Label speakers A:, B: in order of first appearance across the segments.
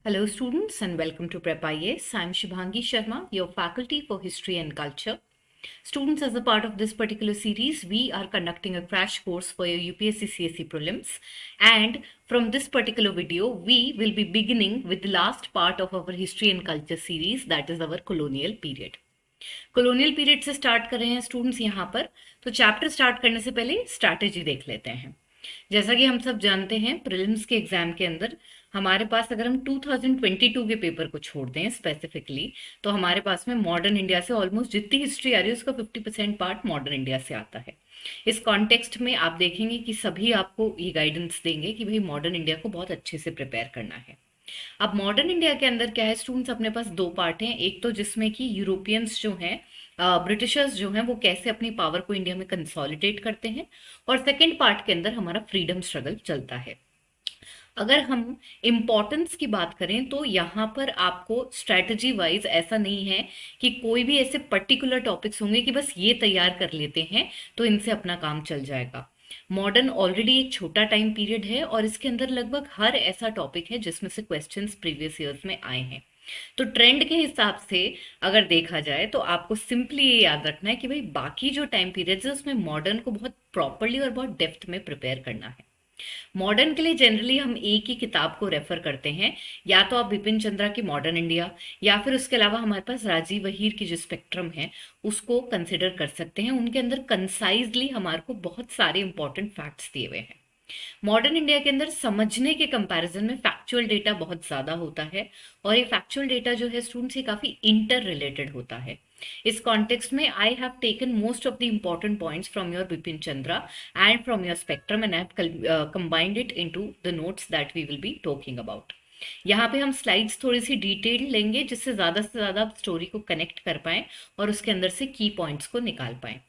A: Hello, students, and welcome to Prep IAS. I'm Shubhangi Sharma, your faculty for History and Culture. Students, as a part of this particular series, we are conducting a crash course for your UPSC CSE prelims. And from this particular video, we will be beginning with the last part of our History and Culture series, that is our colonial period. colonial period से start कर रहे हैं students यहाँ पर। तो chapter start करने से पहले स्ट्रैटेजी देख लेते हैं। जैसा कि हम सब जानते हैं, प्रीलिम्स के एग्जाम के अंदर हमारे पास, अगर हम 2022 के पेपर को छोड़ दें स्पेसिफिकली, तो हमारे पास में मॉडर्न इंडिया से ऑलमोस्ट जितनी हिस्ट्री आ रही है उसका 50% पार्ट मॉडर्न इंडिया से आता है। इस कॉन्टेक्स्ट में आप देखेंगे कि सभी आपको ये गाइडेंस देंगे कि भाई मॉडर्न इंडिया को बहुत अच्छे से प्रिपेयर करना है। अब मॉडर्न इंडिया के अंदर क्या है स्टूडेंट्स, अपने पास दो पार्ट हैं। एक तो जिसमें कि यूरोपियंस जो हैं, ब्रिटिशर्स जो हैं, वो कैसे अपनी पावर को इंडिया में कंसोलिडेट करते हैं, और सेकेंड पार्ट के अंदर हमारा फ्रीडम स्ट्रगल चलता है। अगर हम इम्पोर्टेंस की बात करें तो यहाँ पर आपको स्ट्रैटेजी वाइज ऐसा नहीं है कि कोई भी ऐसे पर्टिकुलर टॉपिक्स होंगे कि बस ये तैयार कर लेते हैं तो इनसे अपना काम चल जाएगा। मॉडर्न ऑलरेडी एक छोटा टाइम पीरियड है और इसके अंदर लगभग हर ऐसा टॉपिक है जिसमें से क्वेश्चंस प्रीवियस ईयर्स में आए हैं। तो ट्रेंड के हिसाब से अगर देखा जाए तो आपको सिंपली ये याद रखना है कि भाई बाकी जो टाइम पीरियड्स है उसमें मॉडर्न को बहुत प्रॉपरली और बहुत डेप्थ में प्रिपेयर करना है। मॉडर्न के लिए जनरली हम एक ही किताब को रेफर करते हैं, या तो आप बिपिन चंद्रा की मॉडर्न इंडिया, या फिर उसके अलावा हमारे पास राजीव वहीर की जो स्पेक्ट्रम है उसको कंसिडर कर सकते हैं। उनके अंदर कंसाइजली हमारे को बहुत सारे इंपॉर्टेंट फैक्ट्स दिए हुए हैं। मॉडर्न इंडिया के अंदर समझने के कंपैरिजन में फैक्चुअल डेटा बहुत ज़्यादा होता है, और ये फैक्चुअल डेटा जो है स्टूडेंट्स, ये काफ़ी इंटर रिलेटेड होता है। इस कॉन्टेक्स्ट में I have taken most of the important points from your Bipin Chandra and from your spectrum and I have combined it into the notes that we will be talking about. यहाँ पे हम slides थोड़ी सी detail लेंगे जिससे ज़्यादा से ज़्यादा आप स्टोरी को कनेक्ट कर पाएँ और उसके अंदर से की पॉइंट्स को निकाल पाएँ।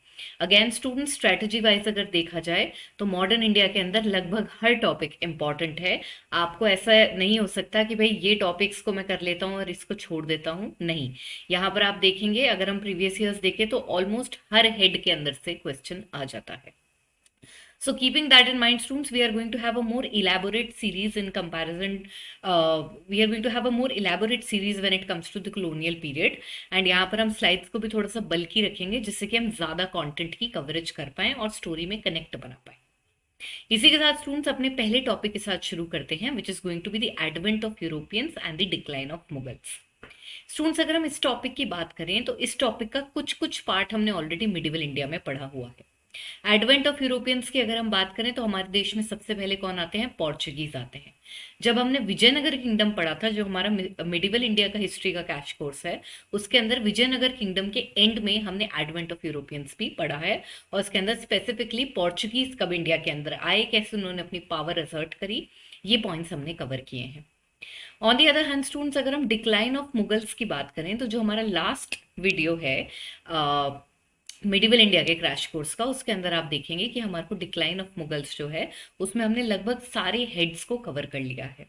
A: अगेन स्टूडेंट, स्ट्रेटजी वाइज अगर देखा जाए तो मॉडर्न इंडिया के अंदर लगभग हर टॉपिक इंपॉर्टेंट है। आपको ऐसा नहीं हो सकता कि भाई ये टॉपिक्स को मैं कर लेता हूँ और इसको छोड़ देता हूँ, नहीं। यहाँ पर आप देखेंगे, अगर हम प्रीवियस ईयर्स देखें तो ऑलमोस्ट हर हेड के अंदर से क्वेश्चन आ जाता है। So keeping that in mind, students, we are going to have a more elaborate series in comparison. We are going to have a more elaborate series when it comes to the colonial period. And यहाँ पर हम slides को भी थोड़ा सा बल्कि रखेंगे जिससे कि हम ज़्यादा कंटेंट की कवरेज कर पाएँ और स्टोरी में कनेक्ट बना पाएँ। इसी के साथ स्टूडेंट्स अपने पहले टॉपिक के साथ शुरू करते हैं, which is going to be the advent of Europeans and the decline of Mughals. Students, अगर हम इस टॉपिक की बात करें तो इस टॉपिक का कुछ कुछ पार्ट हमने ऑलरेडी मिडिवल इंडिया में पढ़ा हुआ है। एडवेंट ऑफ यूरोपियंस की अगर हम बात करें तो हमारे देश में सबसे पहले कौन आते हैं? पोर्चुगीज आते हैं। जब हमने विजयनगर किंगडम पढ़ा था, जो हमारा मिडिवल इंडिया का हिस्ट्री का कैश कोर्स है, उसके अंदर विजयनगर किंगडम के एंड में हमने एडवेंट ऑफ यूरोपियंस भी पढ़ा है, और उसके अंदर स्पेसिफिकली पोर्चुगीज कब इंडिया के अंदर आए, कैसे उन्होंने अपनी पावर असर्ट करी, ये पॉइंट्स हमने कवर किए हैं। On the other hand students, अगर हम डिक्लाइन ऑफ मुगल्स की बात करें तो जो हमारा लास्ट वीडियो है मिडिवल इंडिया के क्रैश कोर्स का, उसके अंदर आप देखेंगे कि हमारे को डिक्लाइन ऑफ मुगल्स जो है उसमें हमने लगभग सारे हेड्स को कवर कर लिया है।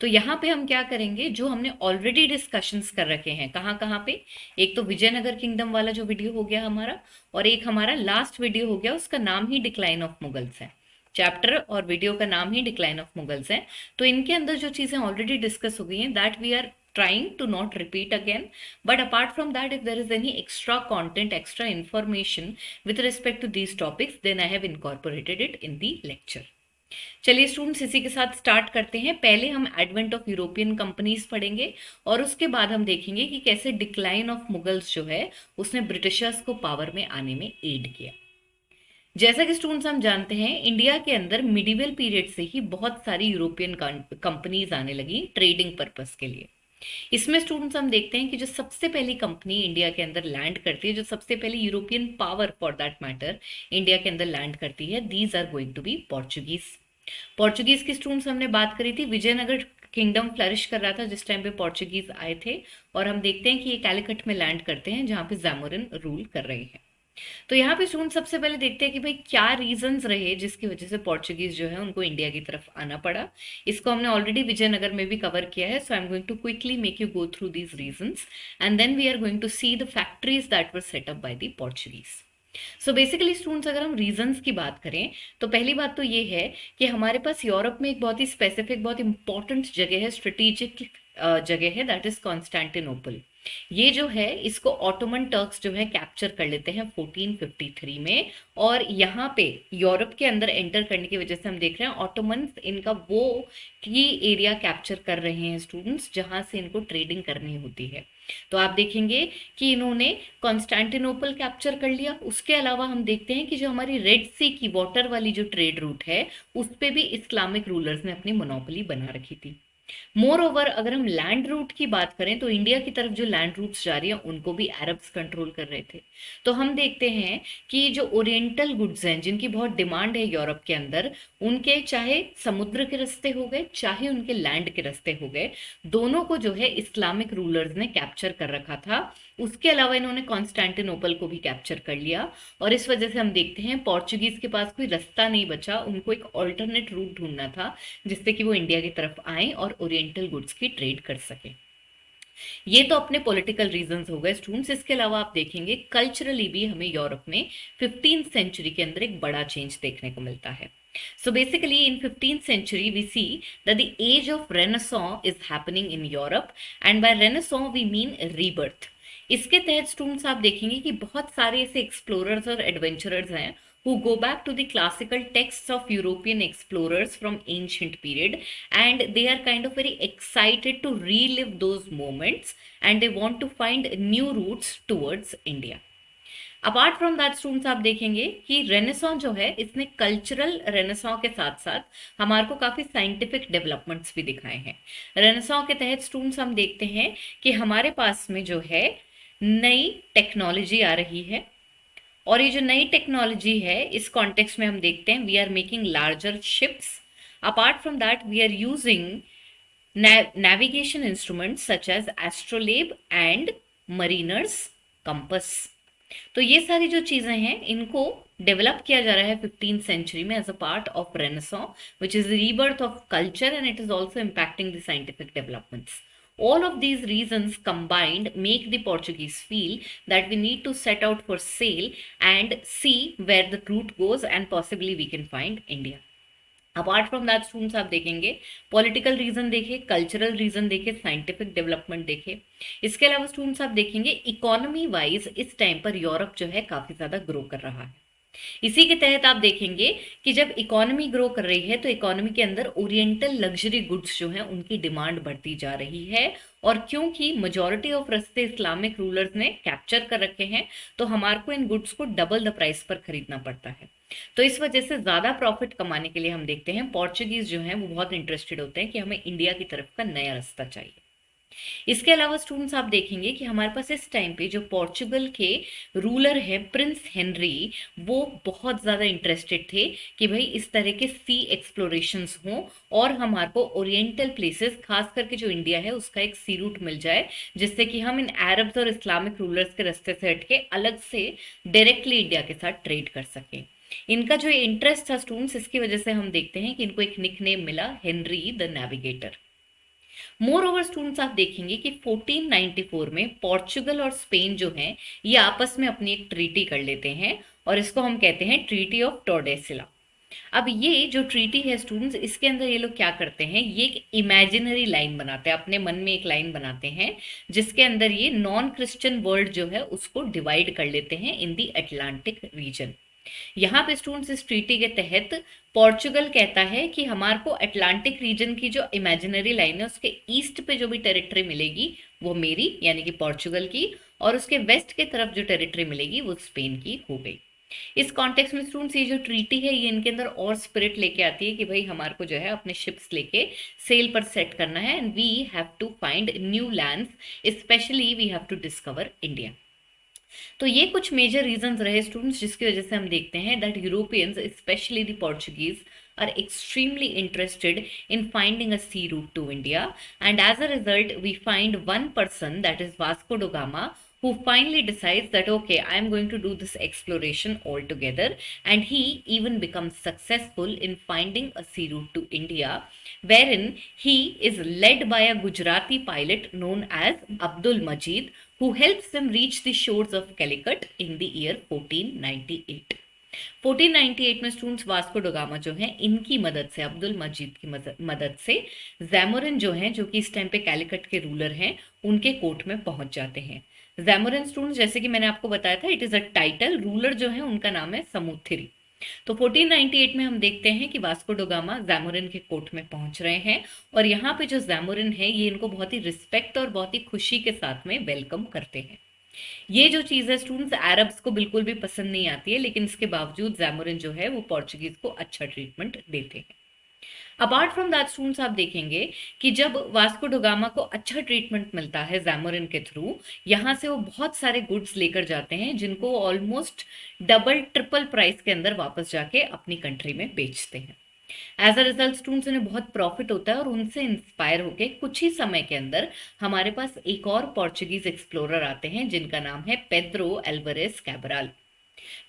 A: तो यहाँ पे हम क्या करेंगे, जो हमने ऑलरेडी डिस्कशंस कर रखे हैं, कहाँ कहाँ पे, एक तो विजयनगर किंगडम वाला जो वीडियो हो गया हमारा, और एक हमारा लास्ट वीडियो हो गया, उसका नाम ही डिक्लाइन ऑफ मुगल्स है। चैप्टर और वीडियो का नाम ही डिक्लाइन ऑफ मुगल्स है। तो इनके अंदर जो चीज़ें ऑलरेडी डिस्कस हो गई हैं, that we are trying to not repeat again. But apart from that, if there is any extra content, extra information with respect to these topics, then I have incorporated it in the lecture. चलिए students, इसी के साथ start करते हैं। पहले हम advent of European companies पढ़ेंगे और उसके बाद हम देखेंगे कि कैसे डिक्लाइन ऑफ मुगल्स जो है उसने ब्रिटिशर्स को पावर में आने में एड किया। जैसा कि स्टूडेंट्स हम जानते हैं, इंडिया के अंदर मिडिवल पीरियड से ही बहुत सारी यूरोपियन कंपनीज आने लगी ट्रेडिंग पर्पस के लिए। इसमें स्टूडेंट्स हम देखते हैं कि जो सबसे पहली कंपनी इंडिया के अंदर लैंड करती है, जो सबसे पहली European power for that matter India के अंदर लैंड करती है, these are going to be Portuguese. Portuguese की स्टूडेंट्स हमने बात करी थी, विजयनगर किंगडम फ्लरिश कर रहा था जिस टाइम पे पोर्चुगीज आए थे, और हम देखते हैं कि ये कैलिकट में लैंड करते हैं जहाँ पे जामोरिन रूल कर रहे हैं। तो यहाँ पे स्टूडेंट सबसे पहले देखते हैं कि भाई क्या रीजंस रहे जिसकी वजह से पोर्चुगीज जो है उनको इंडिया की तरफ आना पड़ा। इसको हमने ऑलरेडी विजयनगर में भी कवर किया है, so I am going to quickly make you go through these regions and then we are going to see the factories that were set up by the Portuguese. So basically students, अगर हम reasons की बात करें तो पहली बात तो ये है कि हमारे पास यूरोप में एक बहुत ही स्पेसिफिक, बहुत इंपॉर्टेंट जगह है, स्ट्रेटेजिक जगह है, दैट इज कॉन्स्टेंटिनोपल। ये जो है इसको ऑटोमन टर्क्स जो है कैप्चर कर लेते हैं 1453 में। और यहाँ पे यूरोप के अंदर एंटर करने की वजह से हम देख रहे हैं ऑटोमन्स इनका वो की एरिया कैप्चर कर रहे हैं स्टूडेंट्स, जहां से इनको ट्रेडिंग करनी होती है। तो आप देखेंगे कि इन्होंने कॉन्स्टेंटिनोपल कैप्चर कर लिया। उसके अलावा हम देखते हैं कि जो हमारी रेड सी की वाटर वाली जो ट्रेड रूट है उस पे भी इस्लामिक रूलर्स ने अपनी मोनोपोली बना रखी थी। मोर ओवर अगर हम लैंड रूट की बात करें तो इंडिया की तरफ जो लैंड रूट्स जा रही हैं उनको भी अरब्स कंट्रोल कर रहे थे। तो हम देखते हैं कि जो ओरिएंटल गुड्स हैं जिनकी बहुत डिमांड है यूरोप के अंदर, उनके चाहे समुद्र के रास्ते हो गए चाहे उनके लैंड के रास्ते हो गए, दोनों को जो है इस्लामिक रूलर्स ने कैप्चर कर रखा था। उसके अलावा इन्होंने कॉन्स्टेंटिनोपल को भी कैप्चर कर लिया। और इस वजह से हम देखते हैं पोर्चुगीज के पास कोई रास्ता नहीं बचा, उनको एक ऑल्टरनेट रूट ढूंढना था जिससे कि वो इंडिया की तरफ आए और ओरिएंटल गुड्स की ट्रेड कर सके। ये तो अपने पॉलिटिकल रीजंस हो गए स्टूडेंट्स। इसके अलावा आप देखेंगे कल्चरली भी हमें यूरोप में 15th सेंचुरी के अंदर एक बड़ा चेंज देखने को मिलता है। So basically in 15th century we see that the age of Renaissance is happening in Europe, and by Renaissance we mean rebirth। इसके तहत स्टूडेंट्स आप देखेंगे कि बहुत सारे ऐसे एक्सप्लोरर्स और एडवेंचरर्स हैं who go back to the classical texts of European explorers from ancient period, and they are kind of very excited to relive those moments and they want to find new routes towards India। Apart from that students आप देखेंगे कि renaissance जो है इसने cultural renaissance के साथ साथ हमारे को काफी साइंटिफिक डेवलपमेंट्स भी दिखाए हैं। रेनेसां के तहत स्टूडेंट्स हम देखते हैं कि हमारे पास में जो है नई टेक्नोलॉजी आ रही है, और ये जो नई टेक्नोलॉजी है इस कॉन्टेक्स्ट में हम देखते हैं we are making larger ships. Apart from that we are using navigation instruments such as astrolabe and mariner's compass। तो ये सारी जो चीजें हैं इनको डेवलप किया जा रहा है 15th सेंचुरी में as a part of renaissance which is the rebirth of culture and it is also impacting the scientific developments. All of these reasons combined make the Portuguese feel that we need to set out for sail and see where the route goes and possibly we can find India। Apart from that students आप देखेंगे political reason देखे, cultural reason देखे, scientific development देखे। इसके अलावा students आप देखेंगे economy wise इस टाइम पर यूरोप जो है काफी ज्यादा ग्रो कर रहा है। इसी के तहत आप देखेंगे कि जब इकोनॉमी ग्रो कर रही है तो इकोनॉमी के अंदर ओरिएंटल लग्जरी गुड्स जो हैं उनकी डिमांड बढ़ती जा रही है। और क्योंकि मेजॉरिटी ऑफ रस्ते इस्लामिक रूलर्स ने कैप्चर कर रखे हैं तो हमारे को इन गुड्स को डबल द प्राइस पर खरीदना पड़ता है। तो इस वजह से ज्यादा प्रॉफिट कमाने के लिए हम देखते हैं पोर्चुगीज जो हैं वो बहुत इंटरेस्टेड होते हैं कि हमें इंडिया की तरफ का नया रास्ता चाहिए। इसके अलावा स्टूडेंट्स आप देखेंगे कि हमारे पास इस टाइम पे जो पोर्चुगल के रूलर है प्रिंस हेनरी, वो बहुत ज़्यादा इंटरेस्टेड थे कि भाई इस तरह के सी एक्सप्लोरेशंस हों और हमारे को ओरिएंटल प्लेसेस खास करके जो इंडिया है उसका एक सी रूट मिल जाए जिससे कि हम इन अरब्स और इस्लामिक रूलर्स के रास्ते से हटके अलग से डायरेक्टली इंडिया के साथ ट्रेड कर सकें। इनका जो इंटरेस्ट था स्टूडेंट्स, इसकी वजह से हम देखते हैं कि इनको एक निकनेम मिला Henry the navigator. More over students आप देखेंगे कि 1494 में पोर्चुगल और स्पेन जो हैं ये आपस में अपनी एक ट्रीटी कर लेते हैं और इसको हम कहते हैं ट्रीटी ऑफ टोर्डेसिला। अब ये जो ट्रीटी है स्टूडेंट्स, इसके अंदर ये लोग क्या करते हैं, ये एक इमेजिनरी लाइन बनाते हैं, अपने मन में एक लाइन बनाते हैं जिसके अंदर ये नॉन क्रिश्चियन वर्ल्ड जो है उसको डिवाइड कर लेते हैं इन दी अटलांटिक रीजन। यहाँ पे स्टूडेंट्स इस ट्रीटी के तहत पोर्चुगल कहता है कि हमारे को अटलांटिक रीजन की जो इमेजिनरी लाइन है उसके ईस्ट पे जो भी टेरिटरी मिलेगी वो मेरी यानी कि पोर्चुगल की, और उसके वेस्ट के तरफ जो टेरिटरी मिलेगी वो स्पेन की हो गई। इस कॉन्टेक्स्ट में स्टूडेंट्स ये जो ट्रीटी है ये इनके अंदर और स्पिरिट लेके आती है कि भाई हमारे को जो है अपने शिप्स लेके सेल पर सेट करना है and we have to find new lands, specially we have to discover India. तो ये कुछ मेजर रीजंस रहे स्टूडेंट्स जिसकी वजह से हम देखते हैं that Europeans specially the Portuguese are extremely interested in finding a sea route to India, and as a result we find one person, that is Vasco da Gama, who finally decides that okay, I am going to do this exploration altogether, and he even becomes successful in finding a sea route to India, wherein he is led by a Gujarati pilot known as Abdul Majid, who helps him reach the shores of Calicut in the year 1498। 1498 में students Vasco da Gama जो है इनकी मदद से, अब्दुल मजीद की मदद से जैमोरिन जो है, जो कि इस टाइम पे कैलिकट के रूलर हैं, उनके कोर्ट में पहुंच जाते हैं। जैमोरिन स्टूडेंट्स, जैसे कि मैंने आपको बताया था, it is a title, ruler जो है उनका नाम है समुथिरी। तो 1498 में हम देखते हैं कि वास्को डगामा जैमोरिन के कोर्ट में पहुंच रहे हैं, और यहाँ पे जो जैमोरिन है ये इनको बहुत ही रिस्पेक्ट और बहुत ही खुशी के साथ में वेलकम करते हैं। ये जो चीज़ है स्टूडेंट्स, अरब्स को बिल्कुल भी पसंद नहीं आती है, लेकिन इसके बावजूद जैमोरिन जो है वो पोर्चुगीज को अच्छा ट्रीटमेंट देते हैं। अपार्ट फ्रॉम दैट स्टूडेंट्स, आप देखेंगे कि जब वास्को डोगामा को अच्छा ट्रीटमेंट मिलता है जैमोरिन के थ्रू, यहाँ से वो बहुत सारे गुड्स लेकर जाते हैं जिनको ऑलमोस्ट डबल ट्रिपल प्राइस के अंदर वापस जाके अपनी कंट्री में बेचते हैं। एज अ रिजल्ट स्टूडेंट्स, उन्हें बहुत प्रॉफिट होता है, और उनसे इंस्पायर होकर कुछ ही समय के अंदर हमारे पास एक और पोर्चुगीज एक्सप्लोरर आते हैं जिनका नाम है पेद्रो एल्वारेस कैबरल।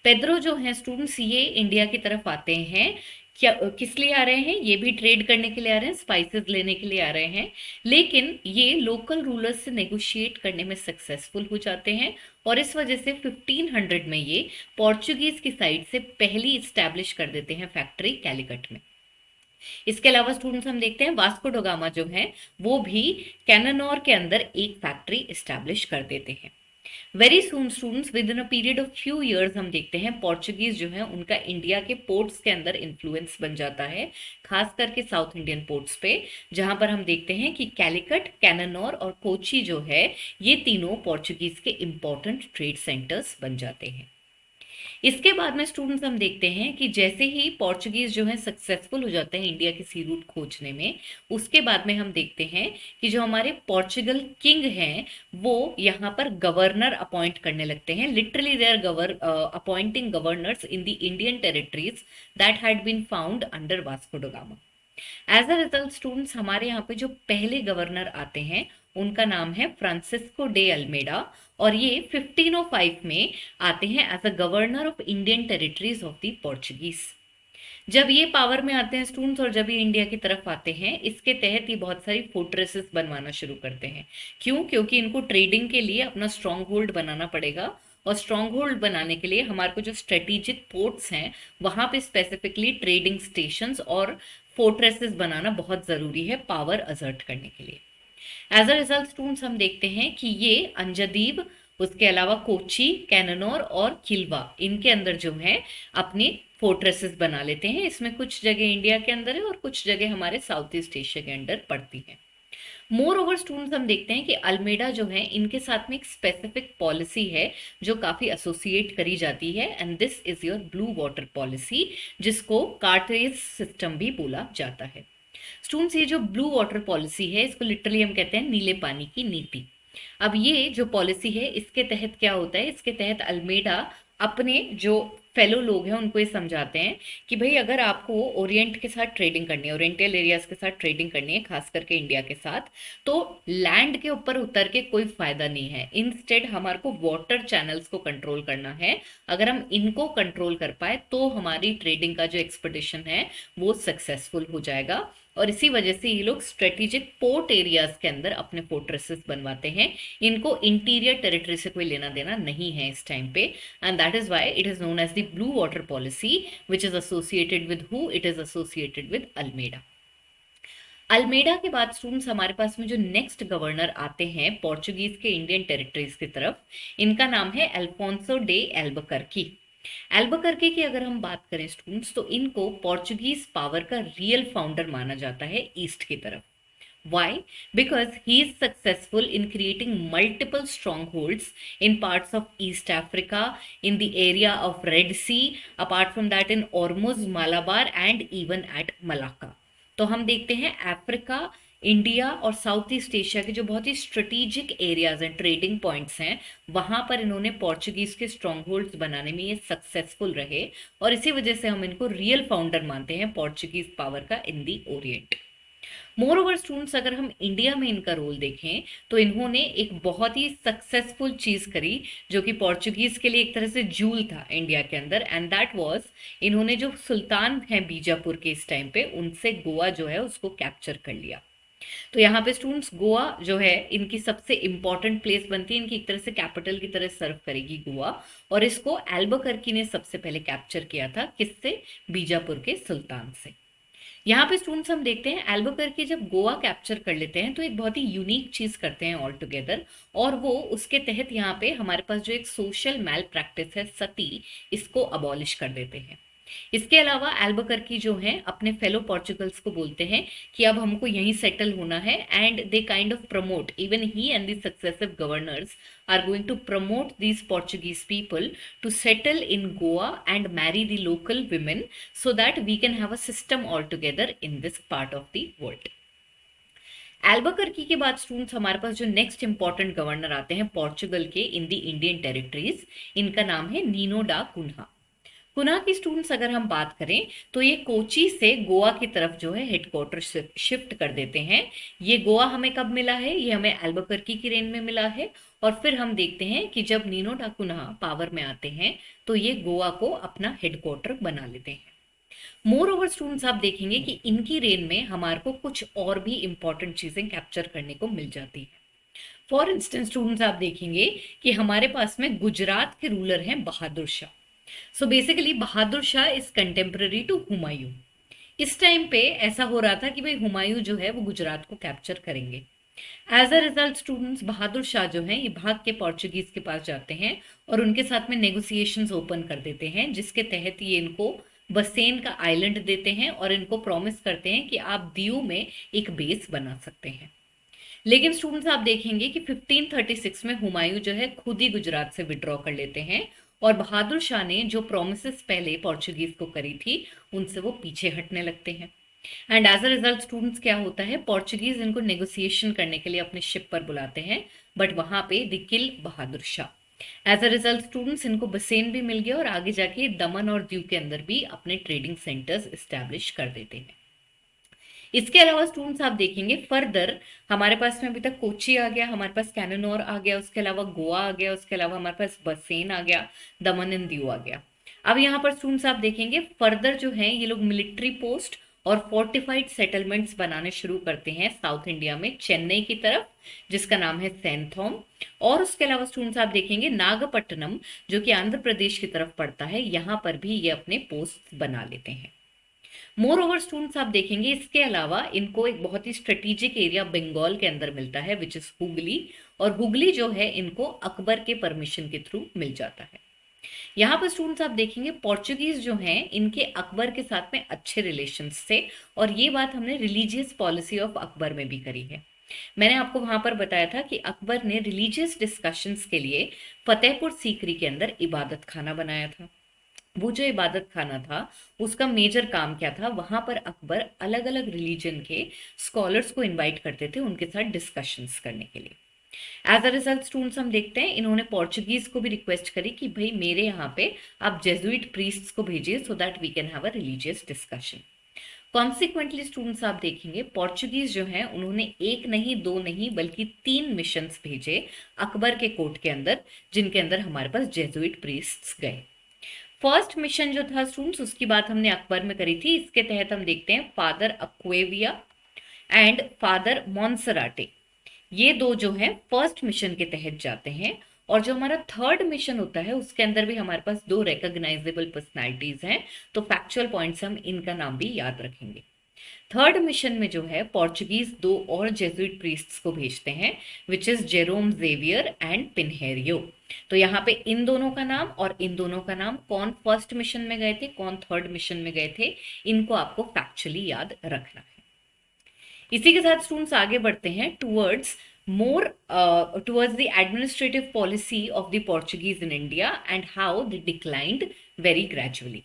A: पेद्रो जो है स्टूडेंट्स, ये इंडिया की तरफ आते हैं। क्या किस लिए आ रहे हैं? ये भी ट्रेड करने के लिए आ रहे हैं, स्पाइसेस लेने के लिए आ रहे हैं, लेकिन ये लोकल रूलर्स से नेगोशिएट करने में सक्सेसफुल हो जाते हैं, और इस वजह से 1500 में ये पोर्चुगीज की साइड से पहली इस्टेब्लिश कर देते हैं फैक्ट्री कैलिकट में। इसके अलावा स्टूडेंट्स, हम देखते हैं वास्को डोगामा जो है वो भी कैनानोर के अंदर एक फैक्ट्री इस्टेब्लिश कर देते हैं। Very soon students, with in a period of few years, हम देखते हैं पोर्चुगीज जो है उनका इंडिया के पोर्ट्स के अंदर इन्फ्लुएंस बन जाता है, खास करके साउथ इंडियन पोर्ट्स पे, जहां पर हम देखते हैं कि कैलिकट, कैनानोर और कोची जो है ये तीनों पोर्चुगीज के इंपॉर्टेंट ट्रेड सेंटर्स बन जाते हैं। इसके बाद में स्टूडेंट्स, हम देखते हैं कि जैसे ही पोर्चुगीज जो है सक्सेसफुल हो जाते हैं इंडिया की सी रूट खोजने में, उसके बाद में हम देखते हैं कि जो हमारे पोर्चुगल किंग हैं वो यहाँ पर गवर्नर अपॉइंट करने लगते हैं। Literally they are appointing governors in the Indian territories that had been found under Vasco da Gama. As a result students, हमारे यहाँ पे जो पहले गवर्नर आते हैं उनका नाम है फ्रांसिस्को डे अल्मेडा, और ये 1505 में आते हैं as a governor of Indian territories of the Portuguese. जब ये पावर में आते हैं स्टूडेंट्स, और जब ये इंडिया की तरफ आते हैं, इसके तहत ये बहुत सारी फोर्ट्रेसेस बनवाना शुरू करते हैं। क्यों? क्योंकि इनको ट्रेडिंग के लिए अपना स्ट्रॉन्ग होल्ड बनाना पड़ेगा, और स्ट्रॉन्ग होल्ड बनाने के लिए हमारे को जो स्ट्रेटेजिक पोर्ट्स हैं वहां पे स्पेसिफिकली ट्रेडिंग स्टेशंस और फोर्ट्रेसेस बनाना बहुत जरूरी है पावर असर्ट करने के लिए। एज अ रिजल्ट स्टूडेंट्स, हम देखते हैं कि ये अंजदीब, उसके अलावा कोची, कैनानोर और किल्वा, इनके अंदर जो है अपने फोर्ट्रेसेस बना लेते हैं। इसमें कुछ जगह इंडिया के अंदर है और कुछ जगह हमारे साउथ ईस्ट एशिया के अंदर पड़ती है। मोर ओवर स्टूडेंट्स, हम देखते हैं कि अल्मेडा जो है इनके साथ में एक स्पेसिफिक पॉलिसी है जो काफी एसोसिएट करी जाती है, and this is your blue water policy, जिसको कार्टेज सिस्टम भी बोला जाता है। स्टूडेंट्स, ये जो ब्लू वाटर पॉलिसी है इसको लिटरली हम कहते हैं नीले पानी की नीति। अब ये जो पॉलिसी है इसके तहत क्या होता है? इसके तहत अल्मेडा अपने जो फेलो लोग हैं उनको ये समझाते हैं कि भाई अगर आपको ओरिएंट के साथ ट्रेडिंग करनी है, ओरिएंटल एरियाज के साथ ट्रेडिंग करनी है, खास करके इंडिया के साथ, तो लैंड के ऊपर उतर के कोई फायदा नहीं है। इंस्टेड हमारे को वाटर चैनल्स को कंट्रोल करना है। अगर हम इनको कंट्रोल कर पाए तो हमारी ट्रेडिंग का जो एक्सपेडिशन है वो सक्सेसफुल हो जाएगा, और इसी वजह से ये लोग स्ट्रेटेजिक पोर्ट एरियाज के अंदर अपने फोर्ट्रेसेस बनवाते हैं। इनको इंटीरियर टेरिटरी से कोई लेना देना नहीं है इस टाइम पे, and that is why it is known as the blue water policy, which is associated with who? It is associated with Almeida. Almeida के बाद स्टूडेंट्स, हमारे पास में जो नेक्स्ट गवर्नर आते हैं पोर्चुगीज के इंडियन टेरिटरीज की तरफ, इनका नाम है अल्फोंसो डे एल्बकर्की। एल्बकर्की की अगर हम बात करें स्टूडेंट्स, तो इनको पोर्चुगीज पावर का रियल फाउंडर माना जाता है ईस्ट की तरफ। Why? Because he is successful in creating multiple strongholds in parts of East Africa, in the area of Red Sea, apart from that in Ormuz, Malabar and even at Malacca. तो हम देखते हैं Africa, India और south east Asia के जो बहुत ही strategic areas हैं, trading points हैं, वहां पर इन्होंने पोर्चुगीज के स्ट्रॉन्ग होल्ड्स बनाने में ये सक्सेसफुल रहे, और इसी वजह से हम इनको रियल फाउंडर मानते हैं पोर्चुगीज पावर का इन दी ओरिएंट। मोर ओवर स्टूडेंट्स, अगर हम इंडिया में इनका रोल देखें तो इन्होंने एक बहुत ही सक्सेसफुल चीज करी जो कि पोर्चुगीज के लिए एक तरह से जूल था इंडिया के अंदर, एंड दैट वाज इन्होंने जो सुल्तान हैं बीजापुर के इस टाइम पे, उनसे गोवा जो है उसको कैप्चर कर लिया। तो यहाँ पे स्टूडेंट्स गोवा जो है इनकी सबसे इंपॉर्टेंट प्लेस बनती है, इनकी एक तरह से कैपिटल की तरह सर्व करेगी गोवा। और इसको एल्बुकर्की ने सबसे पहले कैप्चर किया था, किससे? बीजापुर के सुल्तान से। यहाँ पे स्टूडेंट्स हम देखते हैं एल्बुकर्की जब गोवा कैप्चर कर लेते हैं तो एक बहुत ही यूनिक चीज करते हैं ऑल टुगेदर, और वो उसके तहत यहाँ पे हमारे पास जो एक सोशल मैल प्रैक्टिस है सती, इसको अबॉलिश कर देते हैं। इसके अलावा एल्बुकर्की जो है अपने फेलो पोर्चुगल्स को बोलते हैं कि अब हमको यहीं सेटल होना है, and they kind of promote, even he and the successive governors are going to promote these Portuguese people to settle in Goa and marry the local women so that we can have a system altogether in this part of the world. एल्बुकर्की के बाद students हमारे पास जो next important governor आते हैं Portugal के इन the Indian territories, इनका नाम है नीनो डा कुन्हा। कुन्हा की स्टूडेंट्स अगर हम बात करें तो ये कोची से गोवा की तरफ जो है हेडक्वार्टर शिफ्ट कर देते हैं। ये गोवा हमें कब मिला है? ये हमें एल्बुकर्की की रेन में मिला है। और फिर हम देखते हैं कि जब नीनो डा कुन्हा पावर में आते हैं तो ये गोवा को अपना हेडक्वार्टर बना लेते हैं। मोर ओवर स्टूडेंट्स आप देखेंगे कि इनकी रेन में हमारे को कुछ और भी इंपॉर्टेंट चीजें कैप्चर करने को मिल जाती है। फॉर इंस्टेंस स्टूडेंट्स आप देखेंगे कि हमारे पास में गुजरात के रूलर हैं Bahadur Shah. So basically Bahadur Shah is contemporary to Humayun. इस टाइम पे ऐसा हो रहा था कि भाई हुमायूं जो है वो गुजरात को कैप्चर करेंगे। As a result students Bahadur Shah जो हैं ये भाग के पोर्चुगीज के पास जाते हैं और उनके साथ में नेगोशिएशंस ओपन कर देते हैं, जिसके तहत ये इनको बसेन का आइलैंड देते हैं और इनको प्रॉमिस करते हैं कि आप दीव में एक बेस बना सकते हैं। लेकिन स्टूडेंट्स आप देखेंगे कि 1536 में हुमायूं जो है खुद ही गुजरात से विड्रॉ कर लेते हैं और बहादुर शाह ने जो प्रोमिसेस पहले पोर्चुगीज को करी थी उनसे वो पीछे हटने लगते हैं। And as a result students क्या होता है, पोर्चुगीज इनको नेगोशिएशन करने के लिए अपने शिप पर बुलाते हैं, बट वहां पे they kill Bahadur Shah. As a result students इनको बसेन भी मिल गया और आगे जाके दमन और दीव के अंदर भी अपने ट्रेडिंग सेंटर्स इस्टेब्लिश कर देते हैं। इसके अलावा स्टूडेंट्स आप देखेंगे फर्दर हमारे पास में अभी तक कोची आ गया, हमारे पास कैननौर आ गया, उसके अलावा गोवा आ गया, उसके अलावा हमारे पास बसेन आ गया, दमन एंड दीव आ गया। अब यहाँ पर स्टूडेंट्स आप देखेंगे फर्दर जो है ये लोग मिलिट्री पोस्ट और फोर्टिफाइड सेटलमेंट्स बनाने शुरू करते हैं साउथ इंडिया में, चेन्नई की तरफ, जिसका नाम है सैनथोम। और उसके अलावा स्टूडेंट्स आप देखेंगे नागपट्टनम जो कि आंध्र प्रदेश की तरफ पड़ता है, यहाँ पर भी ये अपने पोस्ट बना लेते हैं। मोर ओवर स्टूडेंट्स आप देखेंगे इसके अलावा इनको एक बहुत ही स्ट्रेटेजिक एरिया बंगाल के अंदर मिलता है विच इज हुगली, और हुगली जो है इनको अकबर के परमिशन के थ्रू मिल जाता है। यहाँ पर स्टूडेंट्स आप देखेंगे पोर्चुगीज जो हैं इनके अकबर के साथ में अच्छे रिलेशंस थे, और ये बात हमने रिलीजियस पॉलिसी ऑफ अकबर में भी करी है। मैंने आपको वहां पर बताया था कि अकबर ने रिलीजियस डिस्कशंस के लिए फतेहपुर सीकरी के अंदर इबादत खाना बनाया था। वो जो इबादत खाना था उसका मेजर काम क्या था, वहां पर अकबर अलग अलग रिलीजन के स्कॉलर्स को इनवाइट करते थे उनके साथ डिस्कशंस करने के लिए। एज अ रिजल्ट स्टूडेंट्स हम देखते हैं इन्होंने पोर्चुगीज को भी रिक्वेस्ट करी कि भाई मेरे यहाँ पे आप जेजुइट प्रीस्ट्स को भेजिए so that we can have a religious discussion. Consequently students आप देखेंगे पोर्चुगीज जो हैं उन्होंने एक नहीं दो नहीं बल्कि 3 मिशंस भेजे अकबर के कोर्ट के अंदर, जिनके अंदर हमारे पास जेजुइट प्रीस्ट्स गए। फर्स्ट मिशन जो था स्टूडेंट्स उसकी बात हमने अकबर में करी थी। इसके तहत हम देखते हैं फादर अक्वेविया एंड फादर मॉन्सराटे, ये दो जो है फर्स्ट मिशन के तहत जाते हैं। और जो हमारा थर्ड मिशन होता है उसके अंदर भी हमारे पास 2 रिकॉग्नाइजेबल पर्सनालिटीज हैं, तो फैक्चुअल पॉइंट्स हम इनका नाम भी याद रखेंगे। थर्ड मिशन में जो है पोर्चुगीज 2 और जेजुइट प्रीस्ट्स को भेजते हैं which is Jerome Xavier and Pinheiro. तो यहाँ पे इन दोनों का नाम और इन दोनों का नाम, कौन फर्स्ट मिशन में गए थे कौन थर्ड मिशन में गए थे, इनको आपको फैक्चुअली याद रखना है। इसी के साथ स्टूडेंट्स आगे बढ़ते हैं towards the administrative policy of the Portuguese in India and how they declined very gradually.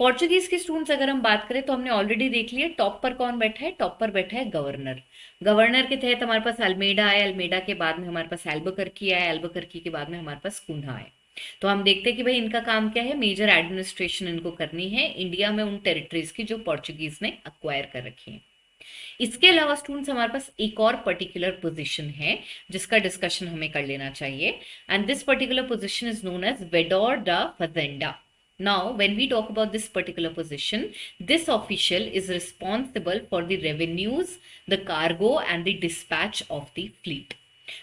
A: Portuguese के स्टूडेंट्स अगर हम बात करें तो हमने ऑलरेडी देख लिया टॉप पर कौन बैठा है, टॉप पर बैठा है गवर्नर। गवर्नर के तहत हमारे पास अल्मेडा आया, अल्मेडा के बाद में हमारे पास एल्बुकर्की आया, एल्बुकर्की के बाद में हमारे पास कुन्हा आया। तो हम देखते हैं कि भाई इनका काम क्या है, मेजर एडमिनिस्ट्रेशन इनको करनी है इंडिया में उन टेरिटरीज की जो पोर्चुगीज ने अक्वायर कर रखी है। इसके अलावा स्टूडेंट्स हमारे पास एक और पर्टिकुलर पोजीशन है जिसका डिस्कशन हमें कर लेना चाहिए, and this particular position is known as वेडोर दा फजेंडा। Now, when we talk about this particular position, this official is responsible for the revenues, the cargo and the dispatch of the fleet.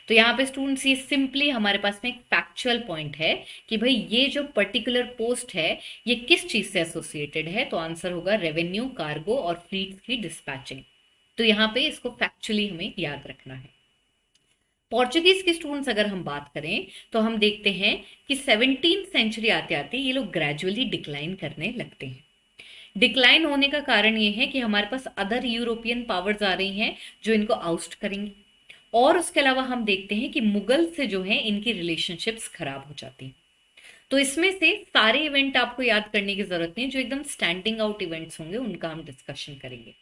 A: तो यहाँ पे स्टूडेंट्स ये simply हमारे पास में एक फैक्चुअल पॉइंट है कि भाई ये जो पर्टिकुलर पोस्ट है ये किस चीज से एसोसिएटेड है, तो आंसर होगा रेवेन्यू, कार्गो और फ्लीट की डिस्पैचिंग। तो यहाँ पे इसको फैक्चुअली हमें याद रखना है। पोर्चुगीज के स्टूडेंट्स अगर हम बात करें तो हम देखते हैं कि 17th सेंचुरी आते आते ये लोग ग्रेजुअली डिक्लाइन करने लगते हैं। डिक्लाइन होने का कारण ये है कि हमारे पास अदर यूरोपियन पावर्स आ रही हैं जो इनको आउस्ट करेंगी, और उसके अलावा हम देखते हैं कि मुगल से जो है इनकी रिलेशनशिप्स खराब हो जाती हैं। तो इसमें से सारे इवेंट आपको याद करने की जरूरत नहीं, जो एकदम स्टैंडिंग आउट इवेंट्स होंगे उनका हम डिस्कशन करेंगे।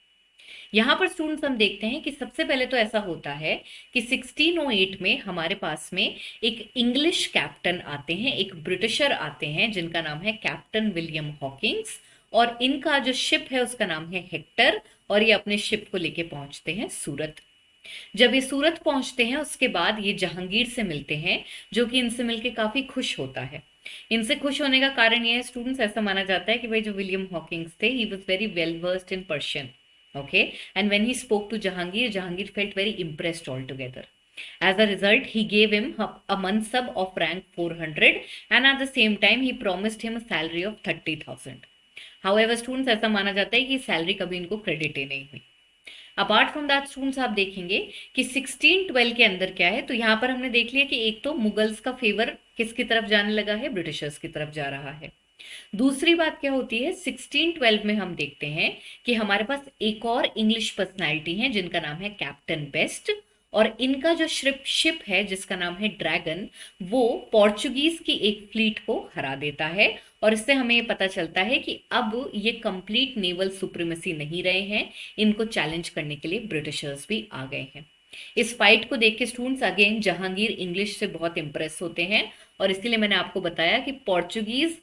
A: यहाँ पर स्टूडेंट्स हम देखते हैं कि सबसे पहले तो ऐसा होता है कि 1608 में हमारे पास में एक इंग्लिश कैप्टन आते हैं, एक ब्रिटिशर आते हैं जिनका नाम है कैप्टन विलियम हॉकिंग्स, और इनका जो शिप है उसका नाम है हेक्टर, और ये अपने शिप को लेके पहुंचते हैं सूरत। जब ये सूरत पहुंचते हैं उसके बाद ये जहांगीर से मिलते हैं, जो कि इनसे मिलके काफी खुश होता है। इनसे खुश होने का कारण ये है स्टूडेंट्स, ऐसा माना जाता है कि भाई जो विलियम हॉकिंग्स थे, he was very well versed in Persian, okay, and when he spoke to Jahangir felt very impressed altogether. As a result, he gave him a mansab of rank 400 and at the same time he promised him a salary of 30,000. However, students, ऐसा माना जाता है कि salary कभी इनको credit ही नहीं हुई। Apart from that students आप देखेंगे कि 1612 के अंदर क्या है, तो यहाँ पर हमने देख लिया कि एक तो मुगल्स का फेवर किसकी तरफ जाने लगा है, ब्रिटिशर्स की तरफ जा रहा है। दूसरी बात क्या होती है, 1612 में हम देखते हैं कि हमारे पास एक और इंग्लिश पर्सनालिटी है जिनका नाम है कैप्टन बेस्ट, और इनका जो शिप है जिसका नाम है ड्रैगन, वो पोर्चुगीज की एक फ्लीट को हरा देता है, और इससे हमें ये पता चलता है कि अब ये कंप्लीट नेवल सुप्रीमेसी नहीं रहे हैं, इनको चैलेंज करने के लिए ब्रिटिशर्स भी आ गए हैं। इस फाइट को देख के स्टूडेंट्स अगेन जहांगीर इंग्लिश से बहुत इंप्रेस होते हैं, और इसीलिए मैंने आपको बताया कि पोर्चुगीज,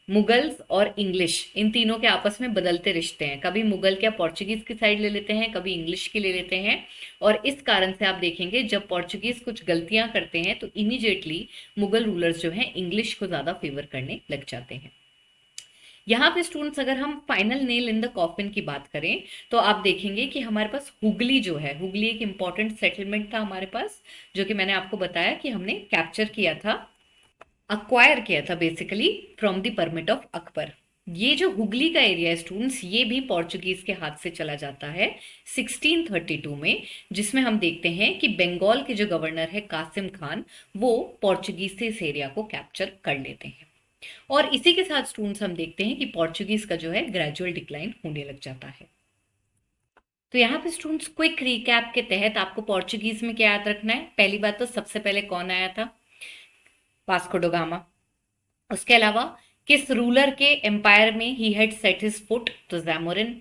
A: मुगल्स और इंग्लिश, इन तीनों के आपस में बदलते रिश्ते हैं। कभी मुगल क्या पोर्चुगीज की साइड ले लेते हैं, कभी इंग्लिश की ले लेते हैं, और इस कारण से आप देखेंगे जब पोर्चुगीज कुछ गलतियां करते हैं तो इमीडिएटली मुगल रूलर्स जो हैं इंग्लिश को ज्यादा फेवर करने लग जाते हैं। यहाँ पे स्टूडेंट्स अगर हम final nail in the coffin की बात करें तो आप देखेंगे कि हमारे पास हुगली जो है, हुगली एक इंपॉर्टेंट सेटलमेंट था हमारे पास, जो कि मैंने आपको बताया कि हमने कैप्चर किया था, अक्वायर किया था basically from the permit of Akbar. ये जो हुगली का एरिया है स्टूडेंट्स, ये भी पोर्चुगीज के हाथ से चला जाता है 1632 में, जिसमें हम देखते हैं कि बंगाल के जो गवर्नर है कासिम खान, वो पोर्चुगीज से इस एरिया को कैप्चर कर लेते हैं। और इसी के साथ स्टूडेंट्स हम देखते हैं कि पोर्चुगीज का जो है ग्रेजुअल डिक्लाइन होने लग जाता है। तो यहाँ पे स्टूडेंट्स क्विक रिकैप के तहत आपको पोर्चुगीज में क्या याद रखना है। पहली बात तो सबसे पहले कौन आया था, वास्को ड गामा। उसके अलावा किस रूलर के एम्पायर में he had set his foot, तो ज़ैमोरिन।